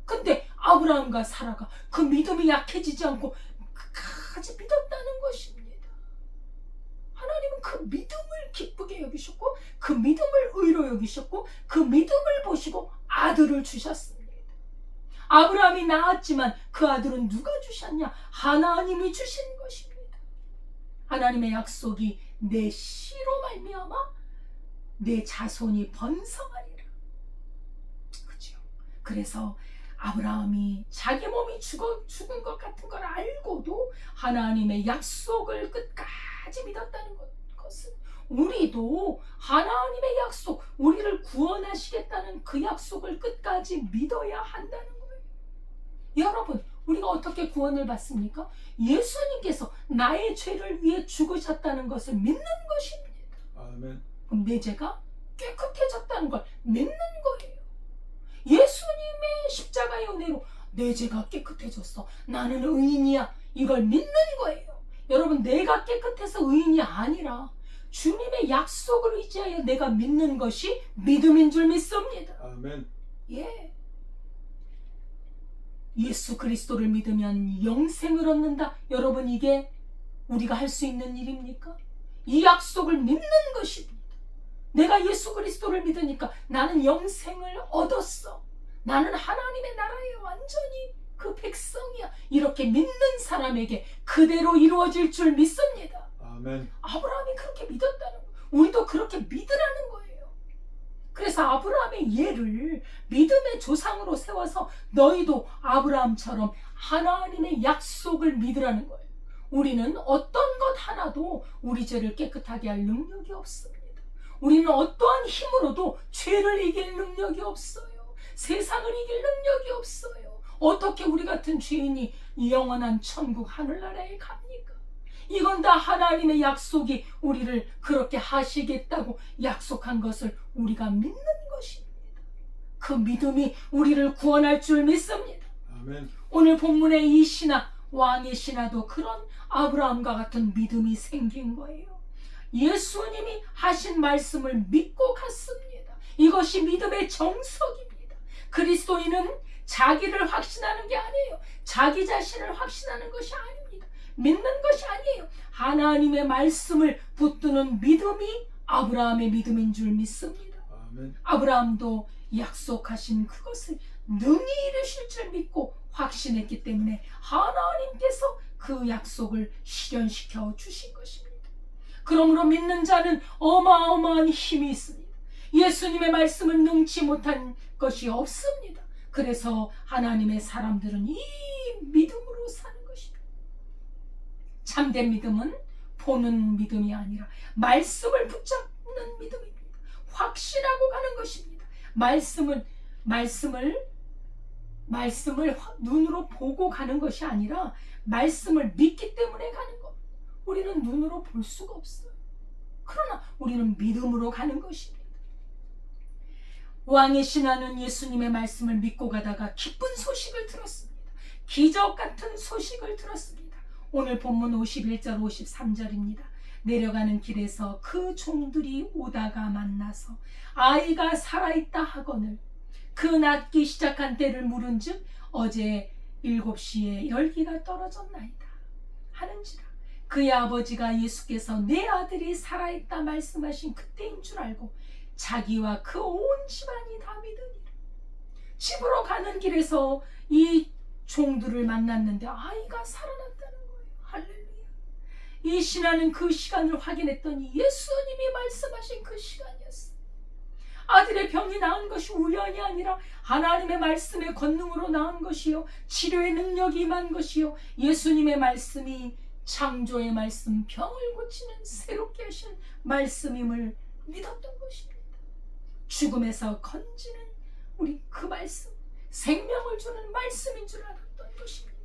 근데 아브라함과 사라가 그 믿음이 약해지지 않고 끝까지 믿었다는 것입니다. 하나님은 그 믿음을 기쁘게 여기셨고 그 믿음을 의로 여기셨고 그 믿음을 보시고 아들을 주셨습니다. 아브라함이 낳았지만 그 아들은 누가 주셨냐? 하나님이 주신 것입니다. 하나님의 약속이 내 씨로 말미암아 내 자손이 번성하리라. 그죠? 그래서 아브라함이 자기 몸이 죽은 것 같은 걸 알고도 하나님의 약속을 끝까지 믿었다는 것은 우리도 하나님의 약속, 우리를 구원하시겠다는 그 약속을 끝까지 믿어야 한다는 거예요. 여러분, 우리가 어떻게 구원을 받습니까? 예수님께서 나의 죄를 위해 죽으셨다는 것을 믿는 것입니다. 아멘. 그럼 내 죄가 깨끗해졌다는 걸 믿는 거예요. 예수님의 십자가의 은혜로 내 죄가 깨끗해졌어. 나는 의인이야. 이걸 믿는 거예요. 여러분, 내가 깨끗해서 의인이 아니라 주님의 약속을 의지하여 내가 믿는 것이 믿음인 줄 믿습니다. 아멘. 예. 예수 그리스도를 믿으면 영생을 얻는다. 여러분, 이게 우리가 할 수 있는 일입니까? 이 약속을 믿는 것입니다. 내가 예수 그리스도를 믿으니까 나는 영생을 얻었어. 나는 하나님의 나라에 완전히 그 백성이야. 이렇게 믿는 사람에게 그대로 이루어질 줄 믿습니다. 아멘. 아브라함이 그렇게 믿었다는 거예요. 우리도 그렇게 믿으라는 거예요. 그래서 아브라함의 예를 믿음의 조상으로 세워서 너희도 아브라함처럼 하나님의 약속을 믿으라는 거예요. 우리는 어떤 것 하나도 우리 죄를 깨끗하게 할 능력이 없습니다. 우리는 어떠한 힘으로도 죄를 이길 능력이 없어요. 세상을 이길 능력이 없어요. 어떻게 우리 같은 죄인이 영원한 천국 하늘나라에 갑니까? 이건 다 하나님의 약속이 우리를 그렇게 하시겠다고 약속한 것을 우리가 믿는 것입니다. 그 믿음이 우리를 구원할 줄 믿습니다. 아멘. 오늘 본문의 이 신하, 왕의 신하도 그런 아브라함과 같은 믿음이 생긴 거예요. 예수님이 하신 말씀을 믿고 갔습니다. 이것이 믿음의 정석입니다. 그리스도인은 자기를 확신하는 게 아니에요. 자기 자신을 확신하는 것이 아닙니다. 믿는 것이 아니에요. 하나님의 말씀을 붙드는 믿음이 아브라함의 믿음인 줄 믿습니다. 아멘. 아브라함도 약속하신 그것을 능히 이루실 줄 믿고 확신했기 때문에 하나님께서 그 약속을 실현시켜 주신 것입니다. 그러므로 믿는 자는 어마어마한 힘이 있습니다. 예수님의 말씀을 능치 못한 것이 없습니다. 그래서 하나님의 사람들은 이 믿음으로 사는 것입니다. 참된 믿음은 보는 믿음이 아니라 말씀을 붙잡는 믿음입니다. 확신하고 가는 것입니다. 말씀을 눈으로 보고 가는 것이 아니라 말씀을 믿기 때문에 가는 것. 우리는 눈으로 볼 수가 없어요. 그러나 우리는 믿음으로 가는 것입니다. 왕의 신하는 예수님의 말씀을 믿고 가다가 기쁜 소식을 들었습니다. 기적 같은 소식을 들었습니다. 오늘 본문 51절 53절입니다. 내려가는 길에서 그 종들이 오다가 만나서 아이가 살아있다 하거늘 그 낫기 시작한 때를 물은즉 어제 7시에 열기가 떨어졌나이다 하는지라. 그의 아버지가 예수께서 내 아들이 살아있다 말씀하신 그때인 줄 알고 자기와 그 온 집안이 다 믿으니라. 집으로 가는 길에서 이 종들을 만났는데 아이가 살아났다는 거예요. 할렐루야. 이 신하는 그 시간을 확인했더니 예수님이 말씀하신 그 시간이었어요. 아들의 병이 나은 것이 우연이 아니라 하나님의 말씀의 권능으로 나은 것이요, 치료의 능력이 임한 것이요, 예수님의 말씀이 창조의 말씀, 병을 고치는 새롭게 하신 말씀임을 믿었던 것입니다. 죽음에서 건지는 우리 그 말씀, 생명을 주는 말씀인 줄 알았던 것입니다.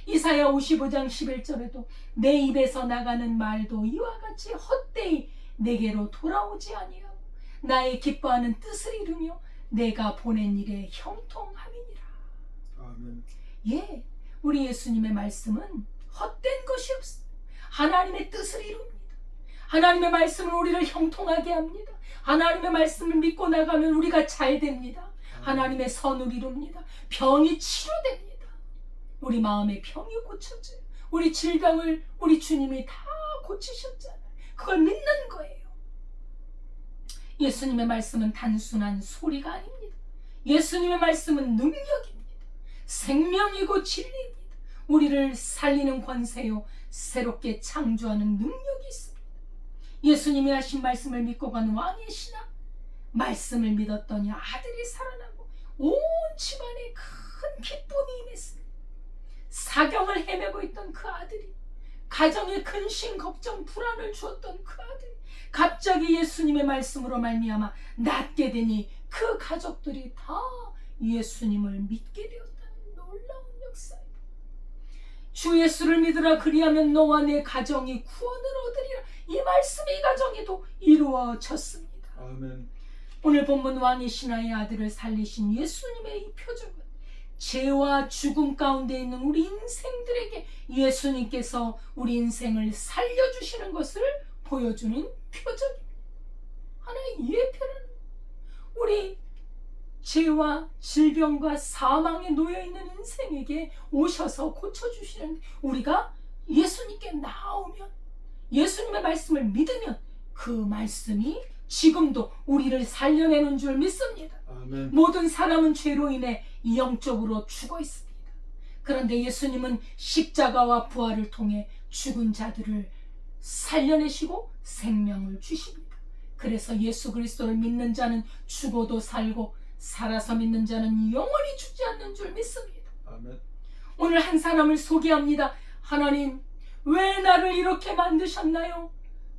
이사야 55장 11절에도 내 입에서 나가는 말도 이와 같이 헛되이 내게로 돌아오지 아니하고 나의 기뻐하는 뜻을 이루며 내가 보낸 일에 형통함이니라. 아멘. 예, 우리 예수님의 말씀은 헛된 것이 없습니다. 하나님의 뜻을 이룹니다. 하나님의 말씀은 우리를 형통하게 합니다. 하나님의 말씀을 믿고 나가면 우리가 잘 됩니다. 하나님의 선을 이룹니다. 병이 치료됩니다. 우리 마음의 병이 고쳐져요. 우리 질병을 우리 주님이 다 고치셨잖아요. 그걸 믿는 거예요. 예수님의 말씀은 단순한 소리가 아닙니다. 예수님의 말씀은 능력입니다. 생명이고 진리입니다. 우리를 살리는 권세요, 새롭게 창조하는 능력이 있습니다. 예수님이 하신 말씀을 믿고 가는 왕의 신하, 말씀을 믿었더니 아들이 살아나고 온 집안에 큰 기쁨이 임했습니다. 사경을 헤매고 있던 그 아들이, 가정에 근심, 걱정, 불안을 주었던 그 아들이 갑자기 예수님의 말씀으로 말미암아 낫게 되니 그 가족들이 다 예수님을 믿게 되었다는 놀라운 역사입니다. 주 예수를 믿으라, 그리하면 너와 내 가정이 구원을 얻으리라. 이 말씀이 이 가정에도 이루어졌습니다. 아멘. 오늘 본문 왕의 신하의 아들을 살리신 예수님의 이 표적은 죄와 죽음 가운데 있는 우리 인생들에게 예수님께서 우리 인생을 살려주시는 것을 보여주는 표적입니다. 하나의 예표는 우리 죄와 질병과 사망에 놓여있는 인생에게 오셔서 고쳐주시는, 우리가 예수님께 나오면, 예수님의 말씀을 믿으면 그 말씀이 지금도 우리를 살려내는 줄 믿습니다. 아멘. 모든 사람은 죄로 인해 영적으로 죽어 있습니다. 그런데 예수님은 십자가와 부활을 통해 죽은 자들을 살려내시고 생명을 주십니다. 그래서 예수 그리스도를 믿는 자는 죽어도 살고 살아서 믿는 자는 영원히 죽지 않는 줄 믿습니다. 아멘. 오늘 한 사람을 소개합니다. 하나님, 왜 나를 이렇게 만드셨나요?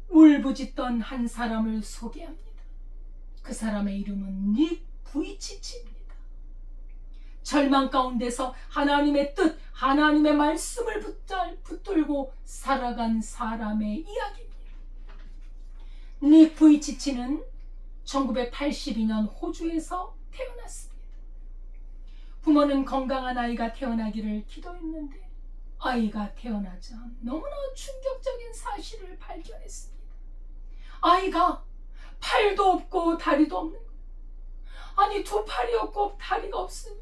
울부짖던 한 사람을 소개합니다. 그 사람의 이름은 닉 부이치치입니다. 절망 가운데서 하나님의 뜻, 하나님의 말씀을 붙들고 살아간 사람의 이야기입니다. 닉 부이치치는 1982년 호주에서 태어났습니다. 부모는 건강한 아이가 태어나기를 기도했는데 아이가 태어나자 너무나 충격적인 사실을 발견했습니다. 아이가 팔도 없고 다리도 없는 것. 아니, 두 팔이 없고 다리가 없으니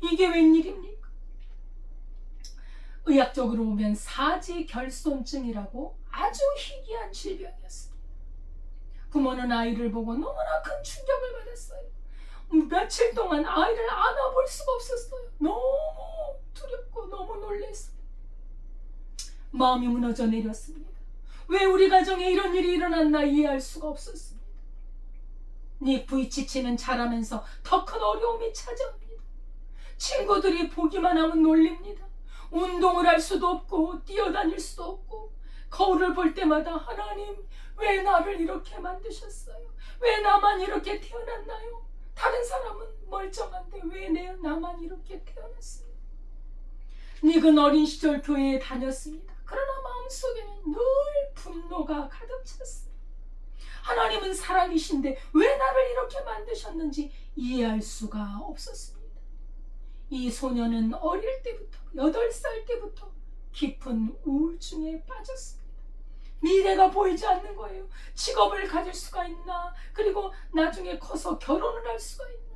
이게 웬일입니까? 의학적으로 보면 사지결손증이라고 아주 희귀한 질병이었습니다. 부모는 아이를 보고 너무나 큰 충격을 받았어요. 며칠 동안 아이를 안아볼 수가 없었어요. 너무 두렵고 너무 놀래서 마음이 무너져 내렸습니다. 왜 우리 가정에 이런 일이 일어났나 이해할 수가 없었습니다. 닉 부이치치는 자라면서 더 큰 어려움이 찾아옵니다. 친구들이 보기만 하면 놀립니다. 운동을 할 수도 없고 뛰어다닐 수도 없고 거울을 볼 때마다 하나님 왜 나를 이렇게 만드셨어요? 왜 나만 이렇게 태어났나요? 다른 사람은 멀쩡한데 왜 나만 이렇게 태어났어요? 닉은 어린 시절 교회에 다녔습니다. 그러나 마음속에는 늘 분노가 가득 찼어요. 하나님은 살아계신데 왜 나를 이렇게 만드셨는지 이해할 수가 없었습니다. 이 소녀는 어릴 때부터 8살 때부터 깊은 우울증에 빠졌습니다. 미래가 보이지 않는 거예요. 직업을 가질 수가 있나? 그리고 나중에 커서 결혼을 할 수가 있나?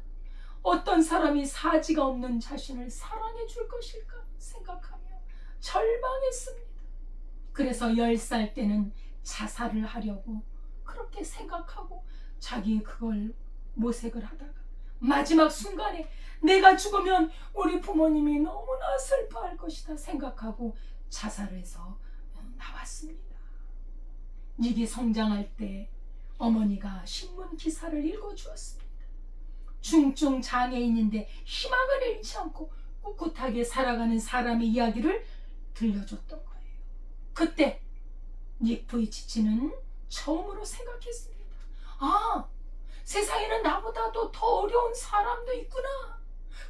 어떤 사람이 사지가 없는 자신을 사랑해 줄 것일까 생각하며 절망했습니다. 그래서 10살 때는 자살을 하려고 그렇게 생각하고 자기 그걸 모색을 하다가 마지막 순간에 내가 죽으면 우리 부모님이 너무나 슬퍼할 것이다 생각하고 자살해서 나왔습니다. 닉이 성장할 때 어머니가 신문 기사를 읽어주었습니다. 중증 장애인인데 희망을 잃지 않고 꿋꿋하게 살아가는 사람의 이야기를 들려줬던 거예요. 그때 닉 부이치치는 처음으로 생각했습니다. 아, 세상에는 나보다도 더 어려운 사람도 있구나.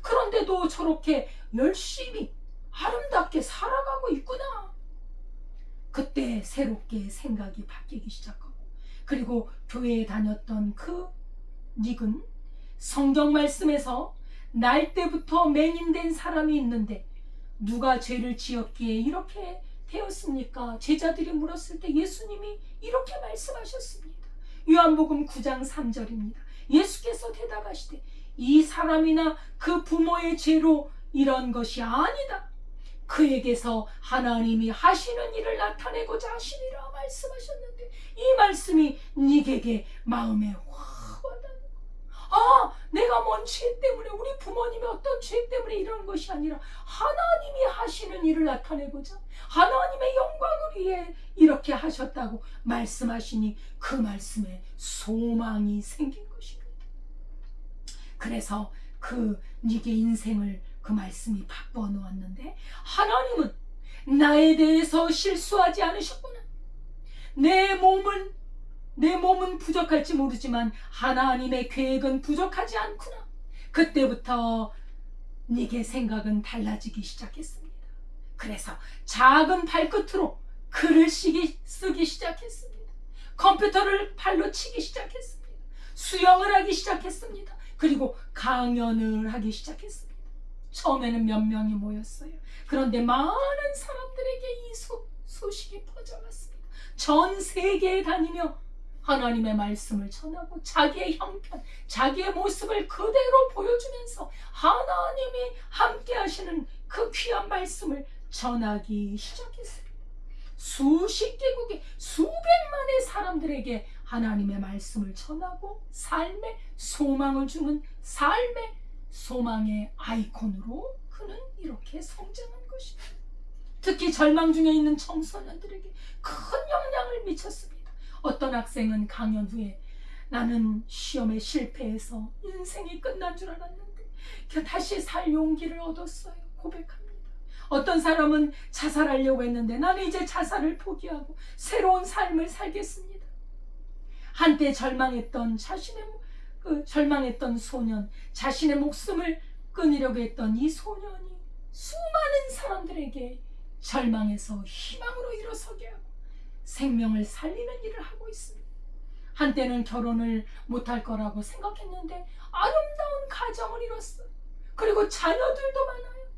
그런데도 저렇게 열심히 아름답게 살아가고 있구나. 그때 새롭게 생각이 바뀌기 시작하고 그리고 교회에 다녔던 그 닉은 성경 말씀에서 날 때부터 맹인된 사람이 있는데 누가 죄를 지었기에 이렇게 되었습니까? 제자들이 물었을 때 예수님이 이렇게 말씀하셨습니다. 요한복음 9장 3절입니다. 예수께서 대답하시되 이 사람이나 그 부모의 죄로 이런 것이 아니다. 그에게서 하나님이 하시는 일을 나타내고자 하시니라 말씀하셨는데 이 말씀이 닉에게 마음에 확 와닿는 거예요. 아, 내가 뭔 죄 때문에 우리 부모님이 어떤 죄 때문에 이런 것이 아니라 하나님이 하시는 일을 나타내고자 하나님의 영광을 위해 이렇게 하셨다고 말씀하시니 그 말씀에 소망이 생긴 것입니다. 그래서 그 닉의 인생을 그 말씀이 바꿔 놓았는데 하나님은 나에 대해서 실수하지 않으셨구나. 내 몸은 부족할지 모르지만 하나님의 계획은 부족하지 않구나. 그때부터 닉의 생각은 달라지기 시작했습니다. 그래서 작은 발끝으로 글을 쓰기 시작했습니다. 컴퓨터를 발로 치기 시작했습니다. 수영을 하기 시작했습니다. 그리고 강연을 하기 시작했습니다. 처음에는 몇 명이 모였어요. 그런데 많은 사람들에게 이 소식이 퍼져갔습니다. 전 세계에 다니며 하나님의 말씀을 전하고 자기의 형편, 자기의 모습을 그대로 보여주면서 하나님이 함께 하시는 그 귀한 말씀을 전하기 시작했습니다. 수십 개국의 수백만의 사람들에게 하나님의 말씀을 전하고 삶의 소망을 주는 삶의 소망의 아이콘으로 그는 이렇게 성장한 것입니다. 특히 절망 중에 있는 청소년들에게 큰 영향을 미쳤습니다. 어떤 학생은 강연 후에 나는 시험에 실패해서 인생이 끝난 줄 알았는데 다시 살 용기를 얻었어요. 고백합니다. 어떤 사람은 자살하려고 했는데 나는 이제 자살을 포기하고 새로운 삶을 살겠습니다. 한때 절망했던 소년, 자신의 목숨을 끊으려고 했던 이 소년이 수많은 사람들에게 절망에서 희망으로 일어서게 하고 생명을 살리는 일을 하고 있습니다. 한때는 결혼을 못할 거라고 생각했는데 아름다운 가정을 이뤘어요. 그리고 자녀들도 많아요.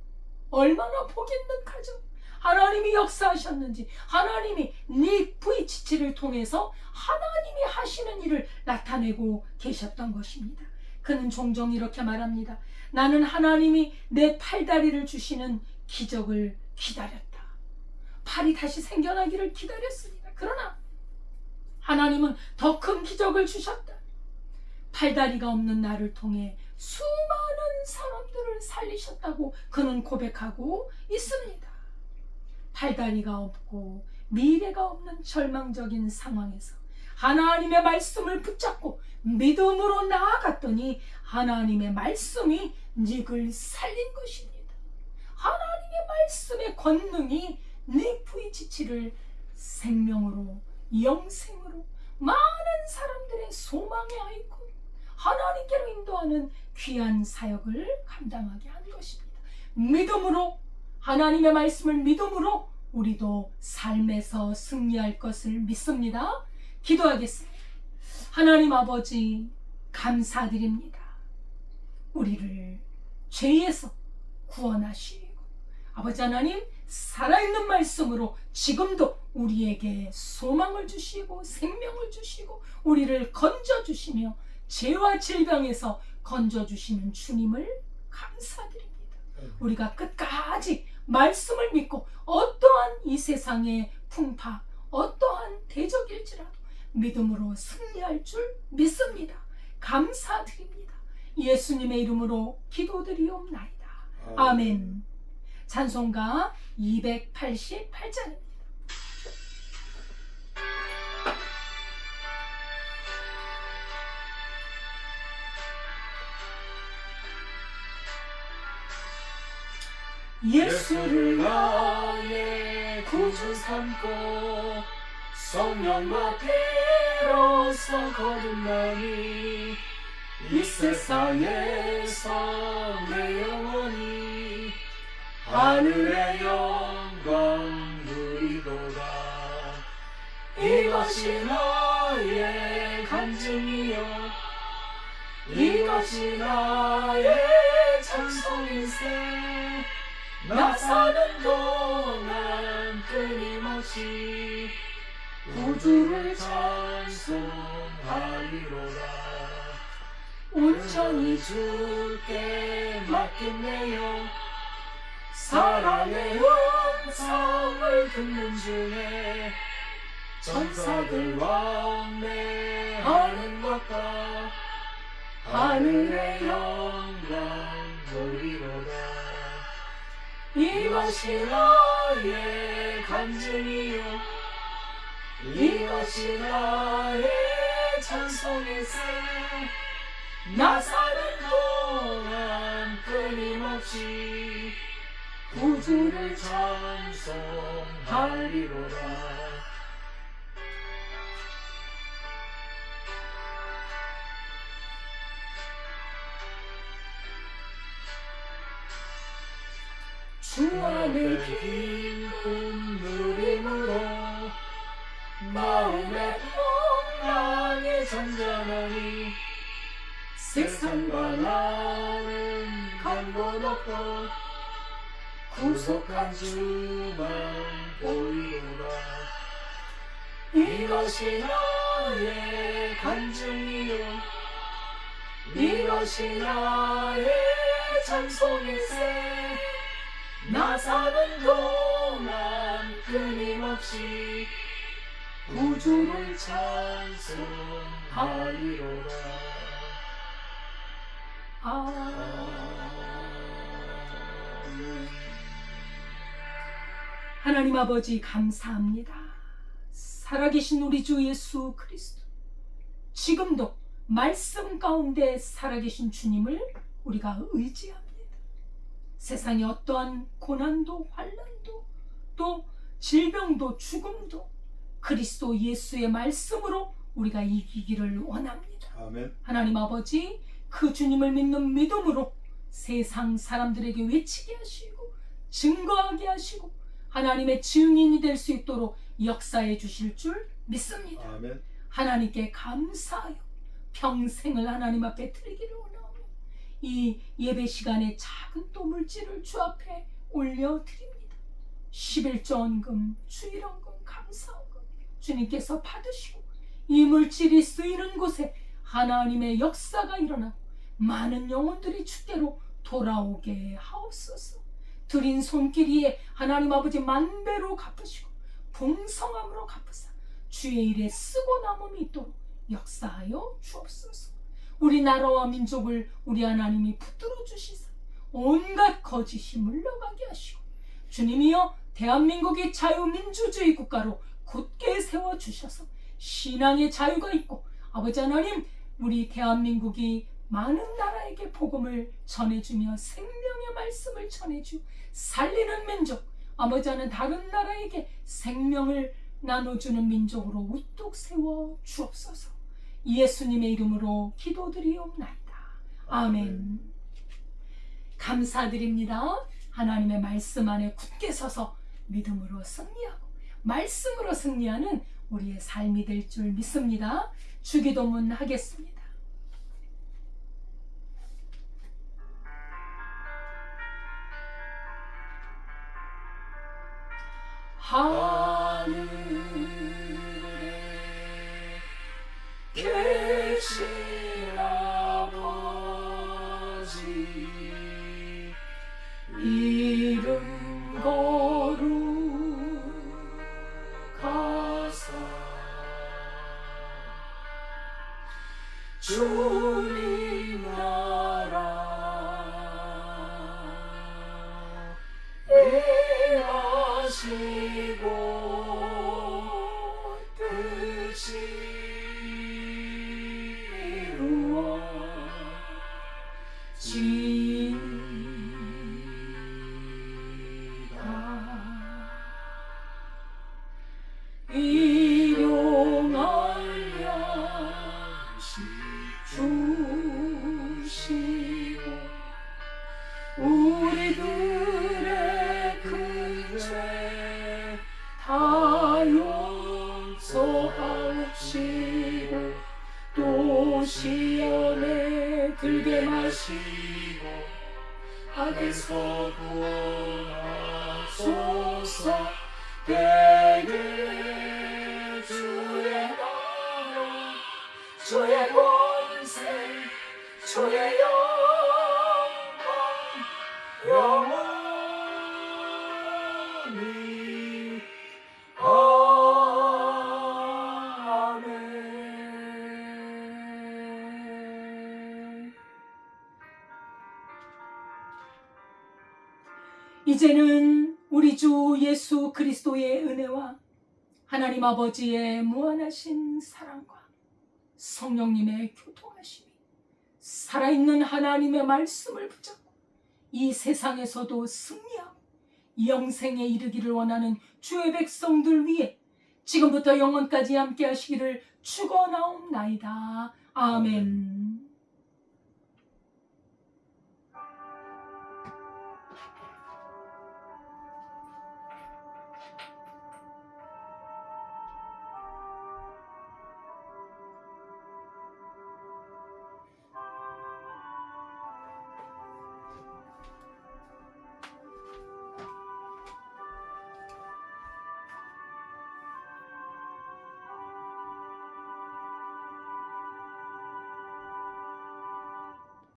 얼마나 복 있는 가정. 하나님이 역사하셨는지 하나님이 닉 부이치치를 통해서 하나님이 하시는 일을 나타내고 계셨던 것입니다. 그는 종종 이렇게 말합니다. 나는 하나님이 내 팔다리를 주시는 기적을 기다렸다. 팔이 다시 생겨나기를 기다렸습니다. 그러나 하나님은 더 큰 기적을 주셨다. 팔다리가 없는 나를 통해 수많은 사람들을 살리셨다고 그는 고백하고 있습니다. 팔다리가 없고 미래가 없는 절망적인 상황에서 하나님의 말씀을 붙잡고 믿음으로 나아갔더니 하나님의 말씀이 닉을 살린 것입니다. 하나님의 말씀의 권능이 닉 부이치치를 생명으로 영생으로 많은 사람들의 소망의 아이콘, 하나님께로 인도하는 귀한 사역을 감당하게 한 것입니다. 믿음으로, 하나님의 말씀을 믿음으로 우리도 삶에서 승리할 것을 믿습니다. 기도하겠습니다. 하나님 아버지, 감사드립니다. 우리를 죄에서 구원하시고 아버지 하나님, 살아있는 말씀으로 지금도 우리에게 소망을 주시고 생명을 주시고 우리를 건져주시며 죄와 질병에서 건져주시는 주님을 감사드립니다. 우리가 끝까지 말씀을 믿고 어떠한 이 세상의 풍파, 어떠한 대적일지라도 믿음으로 승리할 줄 믿습니다. 감사드립니다. 예수님의 이름으로 기도드리옵나이다. 아멘. 찬송가 288장입니다. 예수를 나의 구주 삼고 성령과 피로써 거듭나니 이 세상에서 내 영혼이 하늘의 영광 누리도다. 이것이 나의 간증이요 이것이 나의 찬송인생. 나 사는 동안 끊임없이 구주를 찬송하리로다. 온전히 주께 맡겼네요. 사랑의 음성을 듣는 중에 천사들 왕래하는 것과 하늘의 영광 누리로다. 이것이 나의 간증이요 이것이 나의 찬송일세. 나 사는 동안 끊임없이 구주를 찬송하리로다. 주 안에 기쁨 누림으로 마음의 평강에 잠잠하니 세상과 나는 간곳 없고 구속한 주만 보이로다. 이것이 나의 간증이요 이것이 나의 찬송일세. 나 사는 동안 끊임없이 구주를 찬송하리로다. 아멘. 하나님 아버지 감사합니다. 살아계신 우리 주 예수 그리스도, 지금도 말씀 가운데 살아계신 주님을 우리가 의지합니다. 세상의 어떠한 고난도 환난도 또 질병도 죽음도 그리스도 예수의 말씀으로 우리가 이기기를 원합니다. 아멘. 하나님 아버지, 그 주님을 믿는 믿음으로 세상 사람들에게 외치게 하시고 증거하게 하시고 하나님의 증인이 될 수 있도록 역사해 주실 줄 믿습니다. 아멘. 하나님께 감사하여 평생을 하나님 앞에 드리기를 원하오며 이 예배 시간에 작은 또 물질을 주 앞에 올려드립니다. 11조원금, 주일원금, 감사원금 주님께서 받으시고 이 물질이 쓰이는 곳에 하나님의 역사가 일어나고 많은 영혼들이 주께로 돌아오게 하옵소서. 드린 손길이에 하나님 아버지 만배로 갚으시고 풍성함으로 갚으사 주의 일에 쓰고 남음이 있도록 역사하여 주옵소서. 우리 나라와 민족을 우리 하나님이 붙들어 주시사 온갖 거짓이 물러가게 하시고, 주님이여 대한민국이 자유민주주의 국가로 굳게 세워주셔서 신앙의 자유가 있고, 아버지 하나님 우리 대한민국이 많은 나라에게 복음을 전해주며 생명의 말씀을 전해주 살리는 민족, 아버지 하나님 다른 나라에게 생명을 나눠주는 민족으로 우뚝 세워 주옵소서. 예수님의 이름으로 기도드리옵나이다. 아멘. 감사드립니다. 하나님의 말씀 안에 굳게 서서 믿음으로 승리하고 말씀으로 승리하는 우리의 삶이 될 줄 믿습니다. 주기도문 하겠습니다. 하늘에 계신 아버지, 이름 거룩하사 주님 나라 행하시고 뜻이 이루어지다. 일용할 양식 주시고 우리들의 큰 죄 다 용서하옵시고 또 시험에 들게 마시고 악에서 구원하소서. 대개 주의 나라 주의 권세 주의 영광 영원히 아멘. 이제는 우리 주 예수 그리스도의 은혜와 하나님 아버지의 무한하신 사랑과 성령님의 교통하심이 살아있는 하나님의 말씀을 붙잡고 이 세상에서도 승리하고 영생에 이르기를 원하는 주의 백성들 위해 지금부터 영원까지 함께 하시기를 축원하옵나이다. 아멘.